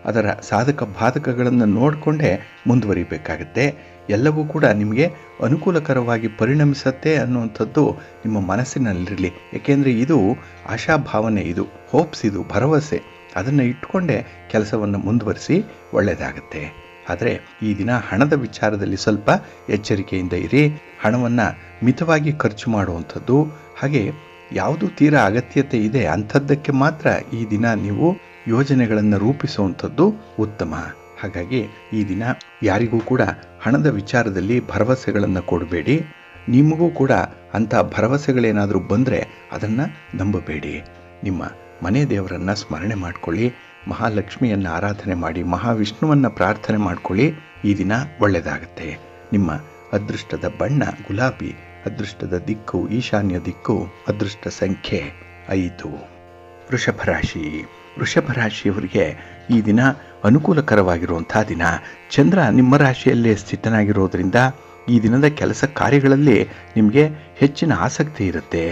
ಅದರ ಸಾಧಕ ಬಾಧಕಗಳನ್ನು ನೋಡಿಕೊಂಡೇ ಮುಂದುವರಿಬೇಕಾಗುತ್ತೆ. ಎಲ್ಲವೂ ಕೂಡ ನಿಮಗೆ ಅನುಕೂಲಕರವಾಗಿ ಪರಿಣಮಿಸುತ್ತೆ ಅನ್ನುವಂಥದ್ದು ನಿಮ್ಮ ಮನಸ್ಸಿನಲ್ಲಿರಲಿ. ಏಕೆಂದರೆ ಇದು ಆಶಾಭಾವನೆ, ಇದು ಹೋಪ್ಸ್, ಇದು ಭರವಸೆ. ಅದನ್ನು ಇಟ್ಕೊಂಡೇ ಕೆಲಸವನ್ನು ಮುಂದುವರಿಸಿ ಒಳ್ಳೆಯದಾಗುತ್ತೆ. ಆದರೆ ಈ ದಿನ ಹಣದ ವಿಚಾರದಲ್ಲಿ ಸ್ವಲ್ಪ ಎಚ್ಚರಿಕೆಯಿಂದ ಇರಿ. ಹಣವನ್ನು ಮಿತವಾಗಿ ಖರ್ಚು ಮಾಡುವಂಥದ್ದು, ಹಾಗೆ ಯಾವುದು ತೀರಾ ಅಗತ್ಯತೆ ಇದೆ ಅಂಥದ್ದಕ್ಕೆ ಮಾತ್ರ ಈ ದಿನ ನೀವು ಯೋಜನೆಗಳನ್ನು ರೂಪಿಸುವಂಥದ್ದು ಉತ್ತಮ. ಹಾಗಾಗಿ ಈ ದಿನ ಯಾರಿಗೂ ಕೂಡ ಹಣದ ವಿಚಾರದಲ್ಲಿ ಭರವಸೆಗಳನ್ನು ಕೊಡಬೇಡಿ. ನಿಮಗೂ ಕೂಡ ಅಂಥ ಭರವಸೆಗಳೇನಾದರೂ ಬಂದರೆ ಅದನ್ನು ನಂಬಬೇಡಿ. ನಿಮ್ಮ ಮನೆ ದೇವರನ್ನು ಸ್ಮರಣೆ ಮಾಡಿಕೊಳ್ಳಿ, ಮಹಾಲಕ್ಷ್ಮಿಯನ್ನು ಆರಾಧನೆ ಮಾಡಿ, ಮಹಾವಿಷ್ಣುವನ್ನು ಪ್ರಾರ್ಥನೆ ಮಾಡಿಕೊಳ್ಳಿ. ಈ ದಿನ ಒಳ್ಳೆಯದಾಗುತ್ತೆ. ನಿಮ್ಮ ಅದೃಷ್ಟದ ಬಣ್ಣ ಗುಲಾಬಿ, ಅದೃಷ್ಟದ ದಿಕ್ಕು ಈಶಾನ್ಯ ದಿಕ್ಕು, ಅದೃಷ್ಟ ಸಂಖ್ಯೆ 5. ವೃಷಭರಾಶಿ. ವೃಷಭರಾಶಿಯವರಿಗೆ ಈ ದಿನ ಅನುಕೂಲಕರವಾಗಿರುವಂಥ ದಿನ. ಚಂದ್ರ ನಿಮ್ಮ ರಾಶಿಯಲ್ಲೇ ಸ್ಥಿತನಾಗಿರೋದ್ರಿಂದ ಈ ದಿನದ ಕೆಲಸ ಕಾರ್ಯಗಳಲ್ಲಿ ನಿಮಗೆ ಹೆಚ್ಚಿನ ಆಸಕ್ತಿ ಇರುತ್ತೆ.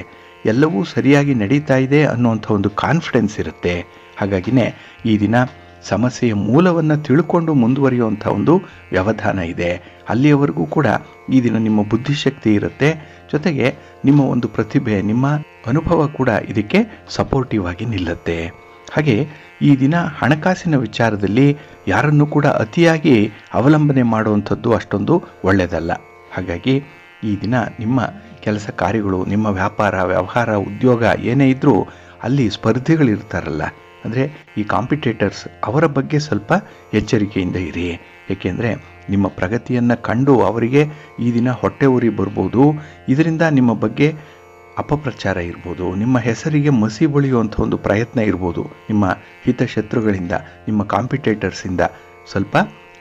ಎಲ್ಲವೂ ಸರಿಯಾಗಿ ನಡೀತಾ ಇದೆ ಅನ್ನುವಂಥ ಒಂದು ಕಾನ್ಫಿಡೆನ್ಸ್ ಇರುತ್ತೆ. ಹಾಗಾಗಿನೇ ಈ ದಿನ ಸಮಸ್ಯೆಯ ಮೂಲವನ್ನು ತಿಳ್ಕೊಂಡು ಮುಂದುವರಿಯುವಂಥ ಒಂದು ವ್ಯವಧಾನ ಇದೆ. ಅಲ್ಲಿಯವರೆಗೂ ಕೂಡ ಈ ದಿನ ನಿಮ್ಮ ಬುದ್ಧಿಶಕ್ತಿ ಇರುತ್ತೆ. ಜೊತೆಗೆ ನಿಮ್ಮ ಒಂದು ಪ್ರತಿಭೆ, ನಿಮ್ಮ ಅನುಭವ ಕೂಡ ಇದಕ್ಕೆ ಸಪೋರ್ಟಿವ್ ಆಗಿ ನಿಲ್ಲುತ್ತೆ. ಹಾಗೆ ಈ ದಿನ ಹಣಕಾಸಿನ ವಿಚಾರದಲ್ಲಿ ಯಾರನ್ನು ಕೂಡ ಅತಿಯಾಗಿ ಅವಲಂಬನೆ ಮಾಡುವಂಥದ್ದು ಅಷ್ಟೊಂದು ಒಳ್ಳೆಯದಲ್ಲ. ಹಾಗಾಗಿ ಈ ದಿನ ನಿಮ್ಮ ಕೆಲಸ ಕಾರ್ಯಗಳು, ನಿಮ್ಮ ವ್ಯಾಪಾರ ವ್ಯವಹಾರ ಉದ್ಯೋಗ ಏನೇ ಇದ್ದರೂ ಅಲ್ಲಿ ಸ್ಪರ್ಧಿಗಳಿರ್ತಾರಲ್ಲ, ಅಂದರೆ ಈ ಕಾಂಪಿಟೇಟರ್ಸ್, ಅವರ ಬಗ್ಗೆ ಸ್ವಲ್ಪ ಎಚ್ಚರಿಕೆಯಿಂದ ಇರಿ. ಏಕೆಂದರೆ ನಿಮ್ಮ ಪ್ರಗತಿಯನ್ನು ಕಂಡು ಅವರಿಗೆ ಈ ದಿನ ಹೊಟ್ಟೆ ಉರಿ ಬರ್ಬೋದು. ಇದರಿಂದ ನಿಮ್ಮ ಬಗ್ಗೆ ಅಪಪ್ರಚಾರ ಇರ್ಬೋದು, ನಿಮ್ಮ ಹೆಸರಿಗೆ ಮಸಿ ಬಳಿಯುವಂಥ ಒಂದು ಪ್ರಯತ್ನ ಇರ್ಬೋದು. ನಿಮ್ಮ ಹಿತಶತ್ರುಗಳಿಂದ, ನಿಮ್ಮ ಕಾಂಪಿಟೇಟರ್ಸಿಂದ ಸ್ವಲ್ಪ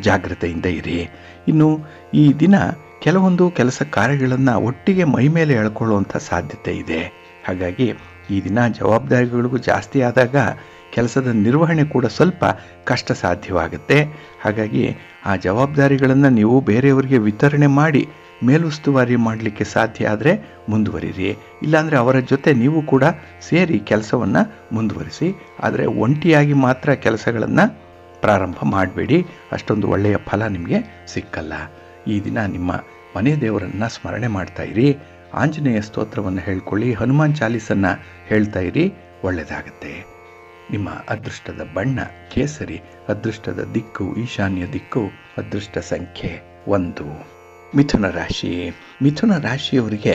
ಜಾಗ್ರತೆಯಿಂದ ಇರಿ. ಇನ್ನು ಈ ದಿನ ಕೆಲವೊಂದು ಕೆಲಸ ಕಾರ್ಯಗಳನ್ನು ಒಟ್ಟಿಗೆ ಮೈ ಮೇಲೆ ಎಳ್ಕೊಳ್ಳುವಂಥ ಸಾಧ್ಯತೆ ಇದೆ. ಹಾಗಾಗಿ ಈ ದಿನ ಜವಾಬ್ದಾರಿಗಳಿಗೂ ಜಾಸ್ತಿ ಆದಾಗ ಕೆಲಸದ ನಿರ್ವಹಣೆ ಕೂಡ ಸ್ವಲ್ಪ ಕಷ್ಟ ಸಾಧ್ಯವಾಗುತ್ತೆ. ಹಾಗಾಗಿ ಆ ಜವಾಬ್ದಾರಿಗಳನ್ನು ನೀವು ಬೇರೆಯವರಿಗೆ ವಿತರಣೆ ಮಾಡಿ ಮೇಲುಸ್ತುವಾರಿ ಮಾಡಲಿಕ್ಕೆ ಸಾಧ್ಯ ಆದರೆ ಮುಂದುವರಿರಿ. ಇಲ್ಲಾಂದರೆ ಅವರ ಜೊತೆ ನೀವು ಕೂಡ ಸೇರಿ ಕೆಲಸವನ್ನು ಮುಂದುವರಿಸಿ. ಆದರೆ ಒಂಟಿಯಾಗಿ ಮಾತ್ರ ಕೆಲಸಗಳನ್ನು ಪ್ರಾರಂಭ ಮಾಡಬೇಡಿ, ಅಷ್ಟೊಂದು ಒಳ್ಳೆಯ ಫಲ ನಿಮಗೆ ಸಿಕ್ಕಲ್ಲ. ಈ ದಿನ ನಿಮ್ಮ ಮನೆ ದೇವರನ್ನು ಸ್ಮರಣೆ ಮಾಡ್ತಾ ಇರಿ, ಆಂಜನೇಯ ಸ್ತೋತ್ರವನ್ನು ಹೇಳ್ಕೊಳ್ಳಿ, ಹನುಮಾನ್ ಚಾಲೀಸನ್ನು ಹೇಳ್ತಾ ಇರಿ, ಒಳ್ಳೆಯದಾಗುತ್ತೆ. ನಿಮ್ಮ ಅದೃಷ್ಟದ ಬಣ್ಣ ಕೇಸರಿ, ಅದೃಷ್ಟದ ದಿಕ್ಕು ಈಶಾನ್ಯ ದಿಕ್ಕು, ಅದೃಷ್ಟ ಸಂಖ್ಯೆ 1. ಮಿಥುನ ರಾಶಿ. ಮಿಥುನ ರಾಶಿಯವರಿಗೆ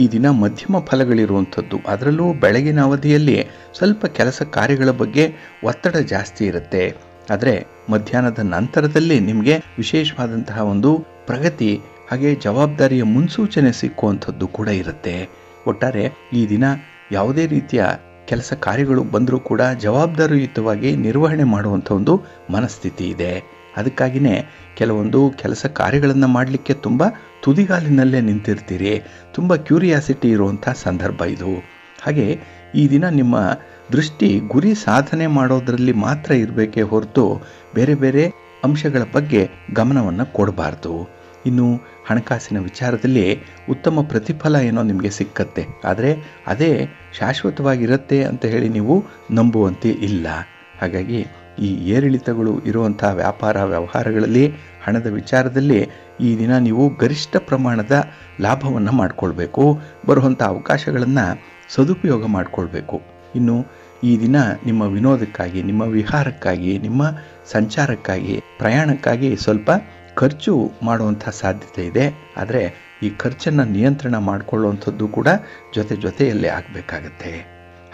ಈ ದಿನ ಮಧ್ಯಮ ಫಲಗಳಿರುವಂಥದ್ದು. ಅದರಲ್ಲೂ ಬೆಳಗಿನ ಅವಧಿಯಲ್ಲಿ ಸ್ವಲ್ಪ ಕೆಲಸ ಕಾರ್ಯಗಳ ಬಗ್ಗೆ ಒತ್ತಡ ಜಾಸ್ತಿ ಇರುತ್ತೆ. ಆದರೆ ಮಧ್ಯಾಹ್ನದ ನಂತರದಲ್ಲಿ ನಿಮಗೆ ವಿಶೇಷವಾದಂತಹ ಒಂದು ಪ್ರಗತಿ ಹಾಗೆ ಜವಾಬ್ದಾರಿಯ ಮುನ್ಸೂಚನೆ ಸಿಕ್ಕುವಂಥದ್ದು ಕೂಡ ಇರುತ್ತೆ. ಒಟ್ಟಾರೆ ಈ ದಿನ ಯಾವುದೇ ರೀತಿಯ ಕೆಲಸ ಕಾರ್ಯಗಳು ಬಂದರೂ ಕೂಡ ಜವಾಬ್ದಾರಿಯುತವಾಗಿ ನಿರ್ವಹಣೆ ಮಾಡುವಂಥ ಒಂದು ಮನಸ್ಥಿತಿ ಇದೆ. ಅದಕ್ಕಾಗಿಯೇ ಕೆಲವೊಂದು ಕೆಲಸ ಕಾರ್ಯಗಳನ್ನು ಮಾಡಲಿಕ್ಕೆ ತುಂಬ ತುದಿಗಾಲಿನಲ್ಲೇ ನಿಂತಿರ್ತೀರಿ. ತುಂಬ ಕ್ಯೂರಿಯಾಸಿಟಿ ಇರುವಂಥ ಸಂದರ್ಭ ಇದು. ಹಾಗೆ ಈ ದಿನ ನಿಮ್ಮ ದೃಷ್ಟಿ ಗುರಿ ಸಾಧನೆ ಮಾಡೋದರಲ್ಲಿ ಮಾತ್ರ ಇರಬೇಕೇ ಹೊರತು ಬೇರೆ ಬೇರೆ ಅಂಶಗಳ ಬಗ್ಗೆ ಗಮನವನ್ನು ಕೊಡಬಾರ್ದು. ಇನ್ನು ಹಣಕಾಸಿನ ವಿಚಾರದಲ್ಲಿ ಉತ್ತಮ ಪ್ರತಿಫಲ ಏನೋ ನಿಮಗೆ ಸಿಕ್ಕತ್ತೆ, ಆದರೆ ಅದೇ ಶಾಶ್ವತವಾಗಿರುತ್ತೆ ಅಂತ ಹೇಳಿ ನೀವು ನಂಬುವಂತೆ ಇಲ್ಲ. ಹಾಗಾಗಿ ಈ ಏರಿಳಿತಗಳು ಇರುವಂಥ ವ್ಯಾಪಾರ ವ್ಯವಹಾರಗಳಲ್ಲಿ, ಹಣದ ವಿಚಾರದಲ್ಲಿ ಈ ದಿನ ನೀವು ಗರಿಷ್ಠ ಪ್ರಮಾಣದ ಲಾಭವನ್ನು ಮಾಡಿಕೊಳ್ಬೇಕು. ಬರುವಂಥ ಅವಕಾಶಗಳನ್ನು ಸದುಪಯೋಗ ಮಾಡಿಕೊಳ್ಬೇಕು. ಇನ್ನು ಈ ದಿನ ನಿಮ್ಮ ವಿನೋದಕ್ಕಾಗಿ, ನಿಮ್ಮ ವಿಹಾರಕ್ಕಾಗಿ, ನಿಮ್ಮ ಸಂಚಾರಕ್ಕಾಗಿ, ಪ್ರಯಾಣಕ್ಕಾಗಿ ಸ್ವಲ್ಪ ಖರ್ಚು ಮಾಡುವಂಥ ಸಾಧ್ಯತೆ ಇದೆ. ಆದರೆ ಈ ಖರ್ಚನ್ನು ನಿಯಂತ್ರಣ ಮಾಡಿಕೊಳ್ಳುವಂಥದ್ದು ಕೂಡ ಜೊತೆಯಲ್ಲೇ ಆಗಬೇಕಾಗತ್ತೆ.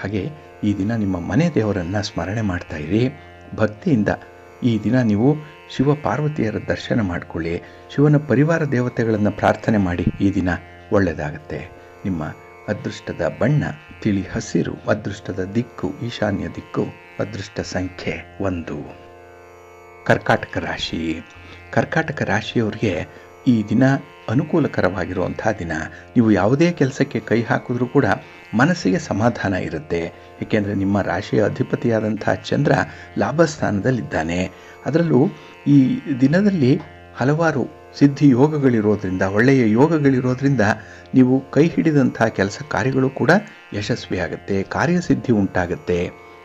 ಹಾಗೆ ಈ ದಿನ ನಿಮ್ಮ ಮನೆ ದೇವರನ್ನು ಸ್ಮರಣೆ ಮಾಡ್ತಾ ಇರಿ. ಭಕ್ತಿಯಿಂದ ಈ ದಿನ ನೀವು ಶಿವ ಪಾರ್ವತಿಯರ ದರ್ಶನ ಮಾಡಿಕೊಳ್ಳಿ. ಶಿವನ ಪರಿವಾರ ದೇವತೆಗಳನ್ನು ಪ್ರಾರ್ಥನೆ ಮಾಡಿ. ಈ ದಿನ ಒಳ್ಳೆಯದಾಗತ್ತೆ. ನಿಮ್ಮ ಅದೃಷ್ಟದ ಬಣ್ಣ ತಿಳಿ ಹಸಿರು, ಅದೃಷ್ಟದ ದಿಕ್ಕು ಈಶಾನ್ಯ ದಿಕ್ಕು, ಅದೃಷ್ಟ ಸಂಖ್ಯೆ 1. ಕರ್ಕಾಟಕ ರಾಶಿ. ಕರ್ಕಾಟಕ ರಾಶಿಯವರಿಗೆ ಈ ದಿನ ಅನುಕೂಲಕರವಾಗಿರುವಂಥ ದಿನ. ನೀವು ಯಾವುದೇ ಕೆಲಸಕ್ಕೆ ಕೈ ಹಾಕಿದ್ರೂ ಕೂಡ ಮನಸ್ಸಿಗೆ ಸಮಾಧಾನ ಇರುತ್ತೆ. ಏಕೆಂದರೆ ನಿಮ್ಮ ರಾಶಿಯ ಅಧಿಪತಿಯಾದಂಥ ಚಂದ್ರ ಲಾಭಸ್ಥಾನದಲ್ಲಿದ್ದಾನೆ. ಅದರಲ್ಲೂ ಈ ದಿನದಲ್ಲಿ ಹಲವಾರು ಸಿದ್ಧಿ ಯೋಗಗಳಿರೋದ್ರಿಂದ, ಒಳ್ಳೆಯ ಯೋಗಗಳಿರೋದ್ರಿಂದ ನೀವು ಕೈ ಹಿಡಿದಂಥ ಕೆಲಸ ಕಾರ್ಯಗಳು ಕೂಡ ಯಶಸ್ವಿಯಾಗುತ್ತೆ, ಕಾರ್ಯಸಿದ್ಧಿ ಉಂಟಾಗುತ್ತೆ.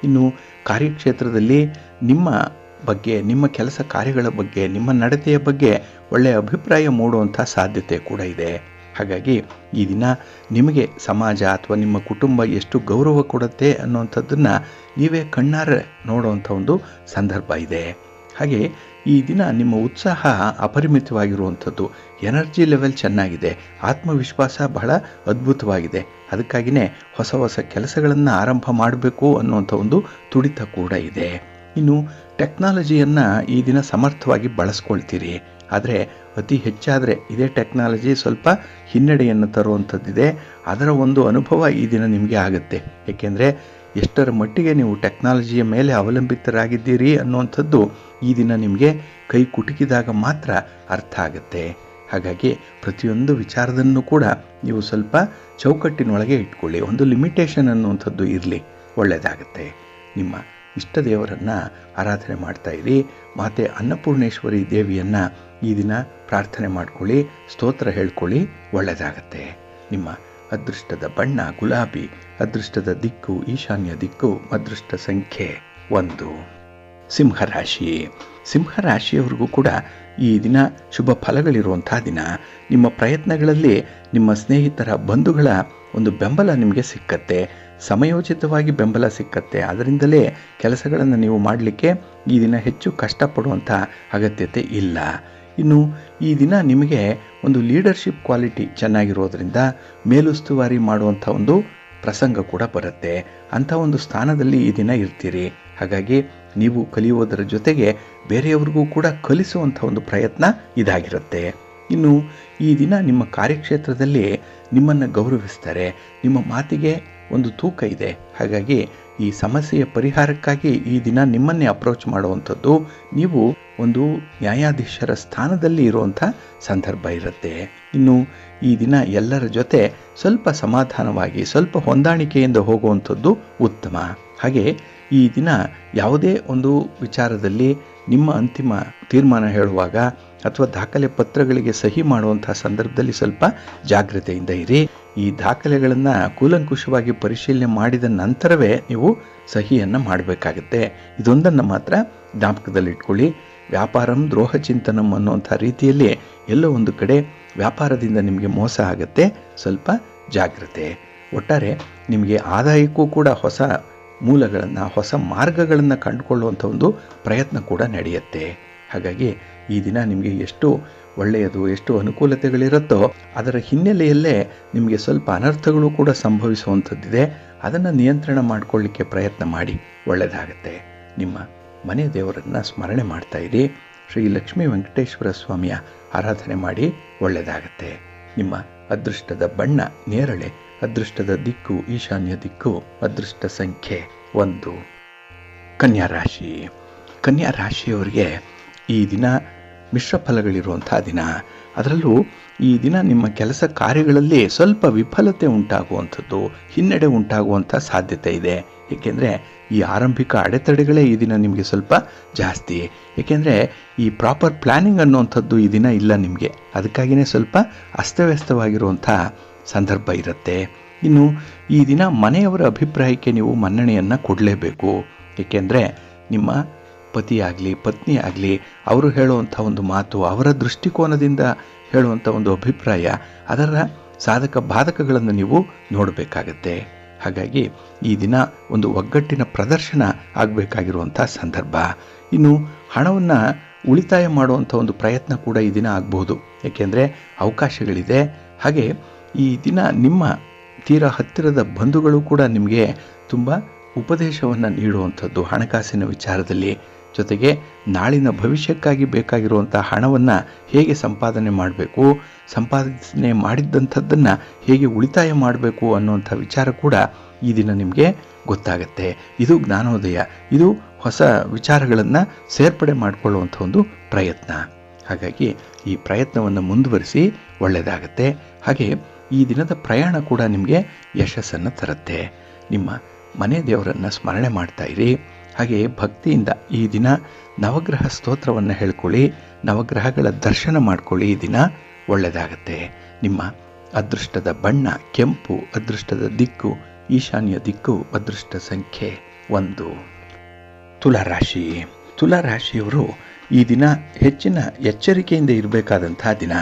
ಇನ್ನು ಕಾರ್ಯಕ್ಷೇತ್ರದಲ್ಲಿ ನಿಮ್ಮ ಬಗ್ಗೆ, ನಿಮ್ಮ ಕೆಲಸ ಕಾರ್ಯಗಳ ಬಗ್ಗೆ, ನಿಮ್ಮ ನಡತೆಯ ಬಗ್ಗೆ ಒಳ್ಳೆಯ ಅಭಿಪ್ರಾಯ ಮೂಡುವಂಥ ಸಾಧ್ಯತೆ ಕೂಡ ಇದೆ. ಹಾಗಾಗಿ ಈ ದಿನ ನಿಮಗೆ ಸಮಾಜ ಅಥವಾ ನಿಮ್ಮ ಕುಟುಂಬ ಎಷ್ಟು ಗೌರವ ಕೊಡುತ್ತೆ ಅನ್ನುವಂಥದ್ದನ್ನು ನೀವೇ ಕಣ್ಣಾರೆ ನೋಡುವಂಥ ಒಂದು ಸಂದರ್ಭ ಇದೆ. ಹಾಗೆ ಈ ದಿನ ನಿಮ್ಮ ಉತ್ಸಾಹ ಅಪರಿಮಿತವಾಗಿರುವಂಥದ್ದು, ಎನರ್ಜಿ ಲೆವೆಲ್ ಚೆನ್ನಾಗಿದೆ, ಆತ್ಮವಿಶ್ವಾಸ ಬಹಳ ಅದ್ಭುತವಾಗಿದೆ. ಅದಕ್ಕಾಗಿಯೇ ಹೊಸ ಕೆಲಸಗಳನ್ನು ಆರಂಭ ಮಾಡಬೇಕು ಅನ್ನುವಂಥ ಒಂದು ತುಡಿತ ಕೂಡ ಇದೆ. ಇನ್ನು ಟೆಕ್ನಾಲಜಿಯನ್ನು ಈ ದಿನ ಸಮರ್ಥವಾಗಿ ಬಳಸ್ಕೊಳ್ತೀರಿ. ಆದರೆ ಅತಿ ಹೆಚ್ಚಾದರೆ ಇದೇ ಟೆಕ್ನಾಲಜಿ ಸ್ವಲ್ಪ ಹಿನ್ನಡೆಯನ್ನು ತರುವಂಥದ್ದಿದೆ. ಅದರ ಒಂದು ಅನುಭವ ಈ ದಿನ ನಿಮಗೆ ಆಗುತ್ತೆ. ಏಕೆಂದರೆ ಎಷ್ಟರ ಮಟ್ಟಿಗೆ ನೀವು ಟೆಕ್ನಾಲಜಿಯ ಮೇಲೆ ಅವಲಂಬಿತರಾಗಿದ್ದೀರಿ ಅನ್ನುವಂಥದ್ದು ಈ ದಿನ ನಿಮಗೆ ಕೈ ಕುಟುಕಿದಾಗ ಮಾತ್ರ ಅರ್ಥ ಆಗುತ್ತೆ. ಹಾಗಾಗಿ ಪ್ರತಿಯೊಂದು ವಿಚಾರದನ್ನು ಕೂಡ ನೀವು ಸ್ವಲ್ಪ ಚೌಕಟ್ಟಿನೊಳಗೆ ಇಟ್ಕೊಳ್ಳಿ. ಒಂದು ಲಿಮಿಟೇಷನ್ ಅನ್ನುವಂಥದ್ದು ಇರಲಿ, ಒಳ್ಳೆಯದಾಗುತ್ತೆ. ನಿಮ್ಮ ಇಷ್ಟ ದೇವರನ್ನು ಆರಾಧನೆ ಮಾಡ್ತಾ ಇರಿ. ಮಾತೆ ಅನ್ನಪೂರ್ಣೇಶ್ವರಿ ದೇವಿಯನ್ನು ಈ ದಿನ ಪ್ರಾರ್ಥನೆ ಮಾಡ್ಕೊಳ್ಳಿ, ಸ್ತೋತ್ರ ಹೇಳ್ಕೊಳ್ಳಿ, ಒಳ್ಳೆಯದಾಗತ್ತೆ. ನಿಮ್ಮ ಅದೃಷ್ಟದ ಬಣ್ಣ ಗುಲಾಬಿ, ಅದೃಷ್ಟದ ದಿಕ್ಕು ಈಶಾನ್ಯ ದಿಕ್ಕು, ಅದೃಷ್ಟ ಸಂಖ್ಯೆ 1. ಸಿಂಹರಾಶಿ. ಸಿಂಹರಾಶಿಯವರಿಗೂ ಕೂಡ ಈ ದಿನ ಶುಭ ಫಲಗಳಿರುವಂಥ ದಿನ. ನಿಮ್ಮ ಪ್ರಯತ್ನಗಳಲ್ಲಿ ನಿಮ್ಮ ಸ್ನೇಹಿತರ, ಬಂಧುಗಳ ಒಂದು ಬೆಂಬಲ ನಿಮಗೆ ಸಿಕ್ಕತ್ತೆ, ಸಮಯೋಚಿತವಾಗಿ ಬೆಂಬಲ ಸಿಕ್ಕತ್ತೆ. ಅದರಿಂದಲೇ ಕೆಲಸಗಳನ್ನು ನೀವು ಮಾಡಲಿಕ್ಕೆ ಈ ದಿನ ಹೆಚ್ಚು ಕಷ್ಟಪಡುವಂಥ ಅಗತ್ಯತೆ ಇಲ್ಲ. ಇನ್ನು ಈ ದಿನ ನಿಮಗೆ ಒಂದು ಲೀಡರ್ಶಿಪ್ ಕ್ವಾಲಿಟಿ ಚೆನ್ನಾಗಿರೋದ್ರಿಂದ ಮೇಲುಸ್ತುವಾರಿ ಮಾಡುವಂಥ ಒಂದು ಪ್ರಸಂಗ ಕೂಡ ಬರುತ್ತೆ. ಅಂಥ ಒಂದು ಸ್ಥಾನದಲ್ಲಿ ಈ ದಿನ ಇರ್ತೀರಿ. ಹಾಗಾಗಿ ನೀವು ಕಲಿಯುವುದರ ಜೊತೆಗೆ ಬೇರೆಯವ್ರಿಗೂ ಕೂಡ ಕಲಿಸುವಂಥ ಒಂದು ಪ್ರಯತ್ನ ಇದಾಗಿರುತ್ತೆ. ಇನ್ನು ಈ ದಿನ ನಿಮ್ಮ ಕಾರ್ಯಕ್ಷೇತ್ರದಲ್ಲಿ ನಿಮ್ಮನ್ನು ಗೌರವಿಸ್ತಾರೆ, ನಿಮ್ಮ ಮಾತಿಗೆ ಒಂದು ತೂಕ ಇದೆ. ಹಾಗಾಗಿ ಈ ಸಮಸ್ಯೆಯ ಪರಿಹಾರಕ್ಕಾಗಿ ಈ ದಿನ ನಿಮ್ಮನ್ನೇ ಅಪ್ರೋಚ್ ಮಾಡುವಂಥದ್ದು, ನೀವು ಒಂದು ನ್ಯಾಯಾಧೀಶರ ಸ್ಥಾನದಲ್ಲಿ ಇರುವಂಥ ಸಂದರ್ಭ ಇರುತ್ತೆ. ಇನ್ನು ಈ ದಿನ ಎಲ್ಲರ ಜೊತೆ ಸ್ವಲ್ಪ ಸಮಾಧಾನವಾಗಿ, ಸ್ವಲ್ಪ ಹೊಂದಾಣಿಕೆಯಿಂದ ಹೋಗುವಂಥದ್ದು ಉತ್ತಮ. ಹಾಗೆ ಈ ದಿನ ಯಾವುದೇ ಒಂದು ವಿಚಾರದಲ್ಲಿ ನಿಮ್ಮ ಅಂತಿಮ ತೀರ್ಮಾನ ಹೇಳುವಾಗ ಅಥವಾ ದಾಖಲೆ ಪತ್ರಗಳಿಗೆ ಸಹಿ ಮಾಡುವಂಥ ಸಂದರ್ಭದಲ್ಲಿ ಸ್ವಲ್ಪ ಜಾಗ್ರತೆಯಿಂದ ಇರಿ. ಈ ದಾಖಲೆಗಳನ್ನು ಕೂಲಂಕುಷವಾಗಿ ಪರಿಶೀಲನೆ ಮಾಡಿದ ನಂತರವೇ ನೀವು ಸಹಿಯನ್ನು ಮಾಡಬೇಕಾಗುತ್ತೆ. ಇದೊಂದನ್ನು ಮಾತ್ರ ಜ್ಞಾಪಕದಲ್ಲಿಟ್ಕೊಳ್ಳಿ. ವ್ಯಾಪಾರಂ ದ್ರೋಹ ಚಿಂತನಂ ಅನ್ನುವಂಥ ರೀತಿಯಲ್ಲಿ ಎಲ್ಲೋ ಒಂದು ಕಡೆ ವ್ಯಾಪಾರದಿಂದ ನಿಮಗೆ ಮೋಸ ಆಗುತ್ತೆ, ಸ್ವಲ್ಪ ಜಾಗ್ರತೆ. ಒಟ್ಟಾರೆ ನಿಮಗೆ ಆದಾಯಕ್ಕೂ ಕೂಡ ಹೊಸ ಮೂಲಗಳನ್ನು, ಹೊಸ ಮಾರ್ಗಗಳನ್ನು ಕಂಡುಕೊಳ್ಳುವಂಥ ಒಂದು ಪ್ರಯತ್ನ ಕೂಡ ನಡೆಯುತ್ತೆ. ಹಾಗಾಗಿ ಈ ದಿನ ನಿಮಗೆ ಎಷ್ಟು ಒಳ್ಳೆಯದು, ಎಷ್ಟು ಅನುಕೂಲತೆಗಳಿರುತ್ತೋ ಅದರ ಹಿನ್ನೆಲೆಯಲ್ಲೇ ನಿಮಗೆ ಸ್ವಲ್ಪ ಅನರ್ಥಗಳು ಕೂಡ ಸಂಭವಿಸುವಂಥದ್ದಿದೆ. ಅದನ್ನು ನಿಯಂತ್ರಣ ಮಾಡಿಕೊಳ್ಳಿಕ್ಕೆ ಪ್ರಯತ್ನ ಮಾಡಿ, ಒಳ್ಳೆಯದಾಗತ್ತೆ. ನಿಮ್ಮ ಮನೆ ದೇವರನ್ನು ಸ್ಮರಣೆ ಮಾಡ್ತಾ ಇರಿ. ಶ್ರೀ ಲಕ್ಷ್ಮೀ ವೆಂಕಟೇಶ್ವರ ಸ್ವಾಮಿಯ ಆರಾಧನೆ ಮಾಡಿ, ಒಳ್ಳೆಯದಾಗತ್ತೆ. ನಿಮ್ಮ ಅದೃಷ್ಟದ ಬಣ್ಣ ನೇರಳೆ, ಅದೃಷ್ಟದ ದಿಕ್ಕು ಈಶಾನ್ಯ ದಿಕ್ಕು, ಅದೃಷ್ಟ ಸಂಖ್ಯೆ 1. ಕನ್ಯಾ ರಾಶಿ. ಕನ್ಯಾ ರಾಶಿಯವರಿಗೆ ಈ ದಿನ ಮಿಶ್ರ ಫಲಗಳಿರುವಂಥ ದಿನ. ಅದರಲ್ಲೂ ಈ ದಿನ ನಿಮ್ಮ ಕೆಲಸ ಕಾರ್ಯಗಳಲ್ಲಿ ಸ್ವಲ್ಪ ವಿಫಲತೆ ಉಂಟಾಗುವಂಥದ್ದು, ಹಿನ್ನಡೆ ಉಂಟಾಗುವಂಥ ಸಾಧ್ಯತೆ ಇದೆ. ಏಕೆಂದರೆ ಈ ಆರಂಭಿಕ ಅಡೆತಡೆಗಳೇ ಈ ದಿನ ನಿಮಗೆ ಸ್ವಲ್ಪ ಜಾಸ್ತಿ. ಏಕೆಂದರೆ ಈ ಪ್ರಾಪರ್ ಪ್ಲ್ಯಾನಿಂಗ್ ಅನ್ನುವಂಥದ್ದು ಈ ದಿನ ಇಲ್ಲ ನಿಮಗೆ. ಅದಕ್ಕಾಗಿಯೇ ಸ್ವಲ್ಪ ಅಸ್ತವ್ಯಸ್ತವಾಗಿರುವಂಥ ಸಂದರ್ಭ ಇರುತ್ತೆ. ಇನ್ನು ಈ ದಿನ ಮನೆಯವರ ಅಭಿಪ್ರಾಯಕ್ಕೆ ನೀವು ಮನ್ನಣೆಯನ್ನು ಕೊಡಲೇಬೇಕು. ಏಕೆಂದರೆ ನಿಮ್ಮ ಪತಿಯಾಗಲಿ ಪತ್ನಿ ಆಗಲಿ ಅವರು ಹೇಳುವಂಥ ಒಂದು ಮಾತು, ಅವರ ದೃಷ್ಟಿಕೋನದಿಂದ ಹೇಳುವಂಥ ಒಂದು ಅಭಿಪ್ರಾಯ, ಅದರ ಸಾಧಕ ಬಾಧಕಗಳನ್ನು ನೀವು ನೋಡಬೇಕಾಗತ್ತೆ. ಹಾಗಾಗಿ ಈ ದಿನ ಒಂದು ಒಗ್ಗಟ್ಟಿನ ಪ್ರದರ್ಶನ ಆಗಬೇಕಾಗಿರುವಂಥ ಸಂದರ್ಭ. ಇನ್ನು ಹಣವನ್ನು ಉಳಿತಾಯ ಮಾಡುವಂಥ ಒಂದು ಪ್ರಯತ್ನ ಕೂಡ ಈ ದಿನ ಆಗಬಹುದು. ಏಕೆಂದರೆ ಅವಕಾಶಗಳಿದೆ. ಹಾಗೆ ಈ ದಿನ ನಿಮ್ಮ ತೀರಾ ಹತ್ತಿರದ ಬಂಧುಗಳು ಕೂಡ ನಿಮಗೆ ತುಂಬ ಉಪದೇಶವನ್ನು ನೀಡುವಂಥದ್ದು ಹಣಕಾಸಿನ ವಿಚಾರದಲ್ಲಿ. ಜೊತೆಗೆ ನಾಳಿನ ಭವಿಷ್ಯಕ್ಕಾಗಿ ಬೇಕಾಗಿರುವಂಥ ಹಣವನ್ನು ಹೇಗೆ ಸಂಪಾದನೆ ಮಾಡಬೇಕು, ಸಂಪಾದನೆ ಮಾಡಿದ್ದಂಥದ್ದನ್ನು ಹೇಗೆ ಉಳಿತಾಯ ಮಾಡಬೇಕು ಅನ್ನುವಂಥ ವಿಚಾರ ಕೂಡ ಈ ದಿನ ನಿಮಗೆ ಗೊತ್ತಾಗುತ್ತೆ. ಇದು ಜ್ಞಾನೋದಯ, ಇದು ಹೊಸ ವಿಚಾರಗಳನ್ನು ಸೇರ್ಪಡೆ ಮಾಡಿಕೊಳ್ಳುವಂಥ ಒಂದು ಪ್ರಯತ್ನ. ಹಾಗಾಗಿ ಈ ಪ್ರಯತ್ನವನ್ನು ಮುಂದುವರಿಸಿ, ಒಳ್ಳೆಯದಾಗತ್ತೆ. ಹಾಗೆ ಈ ದಿನದ ಪ್ರಯಾಣ ಕೂಡ ನಿಮಗೆ ಯಶಸ್ಸನ್ನು ತರುತ್ತೆ. ನಿಮ್ಮ ಮನೆ ದೇವರನ್ನು ಸ್ಮರಣೆ ಮಾಡ್ತಾ ಇರಿ. ಹಾಗೆ ಭಕ್ತಿಯಿಂದ ಈ ದಿನ ನವಗ್ರಹ ಸ್ತೋತ್ರವನ್ನು ಹೇಳ್ಕೊಳ್ಳಿ, ನವಗ್ರಹಗಳ ದರ್ಶನ ಮಾಡ್ಕೊಳ್ಳಿ. ಈ ದಿನ ಒಳ್ಳೆಯದಾಗತ್ತೆ. ನಿಮ್ಮ ಅದೃಷ್ಟದ ಬಣ್ಣ ಕೆಂಪು, ಅದೃಷ್ಟದ ದಿಕ್ಕು ಈಶಾನ್ಯ ದಿಕ್ಕು, ಅದೃಷ್ಟ ಸಂಖ್ಯೆ 1. ತುಲಾರಾಶಿ. ತುಲಾರಾಶಿಯವರು ಈ ದಿನ ಹೆಚ್ಚಿನ ಎಚ್ಚರಿಕೆಯಿಂದ ಇರಬೇಕಾದಂಥ ದಿನ.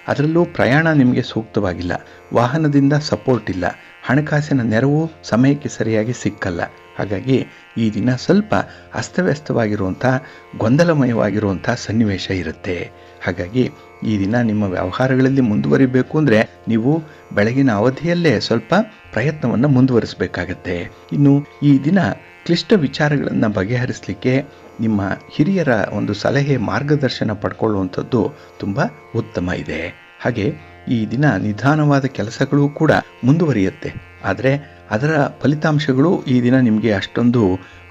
ಅದರಲ್ಲೂ ಪ್ರಯಾಣ ನಿಮಗೆ ಸೂಕ್ತವಾಗಿಲ್ಲ, ವಾಹನದಿಂದ ಸಪೋರ್ಟ್ ಇಲ್ಲ, ಹಣಕಾಸಿನ ನೆರವು ಸಮಯಕ್ಕೆ ಸರಿಯಾಗಿ ಸಿಕ್ಕಲ್ಲ. ಹಾಗಾಗಿ ಈ ದಿನ ಸ್ವಲ್ಪ ಅಸ್ತವ್ಯಸ್ತವಾಗಿರುವಂಥ, ಗೊಂದಲಮಯವಾಗಿರುವಂಥ ಸನ್ನಿವೇಶ ಇರುತ್ತೆ. ಹಾಗಾಗಿ ಈ ದಿನ ನಿಮ್ಮ ವ್ಯವಹಾರಗಳಲ್ಲಿ ಮುಂದುವರಿಬೇಕು ಅಂದರೆ ನೀವು ಬೆಳಗಿನ ಅವಧಿಯಲ್ಲೇ ಸ್ವಲ್ಪ ಪ್ರಯತ್ನವನ್ನು ಮುಂದುವರಿಸಬೇಕಾಗತ್ತೆ. ಇನ್ನು ಈ ದಿನ ಕ್ಲಿಷ್ಟ ವಿಚಾರಗಳನ್ನು ಬಗೆಹರಿಸಲಿಕ್ಕೆ ನಿಮ್ಮ ಹಿರಿಯರ ಒಂದು ಸಲಹೆ, ಮಾರ್ಗದರ್ಶನ ಪಡ್ಕೊಳ್ಳುವಂಥದ್ದು ತುಂಬ ಉತ್ತಮ ಇದೆ. ಹಾಗೆ ಈ ದಿನ ನಿಧಾನವಾದ ಕೆಲಸಗಳು ಕೂಡ ಮುಂದುವರಿಯುತ್ತೆ. ಆದರೆ ಅದರ ಫಲಿತಾಂಶಗಳು ಈ ದಿನ ನಿಮಗೆ ಅಷ್ಟೊಂದು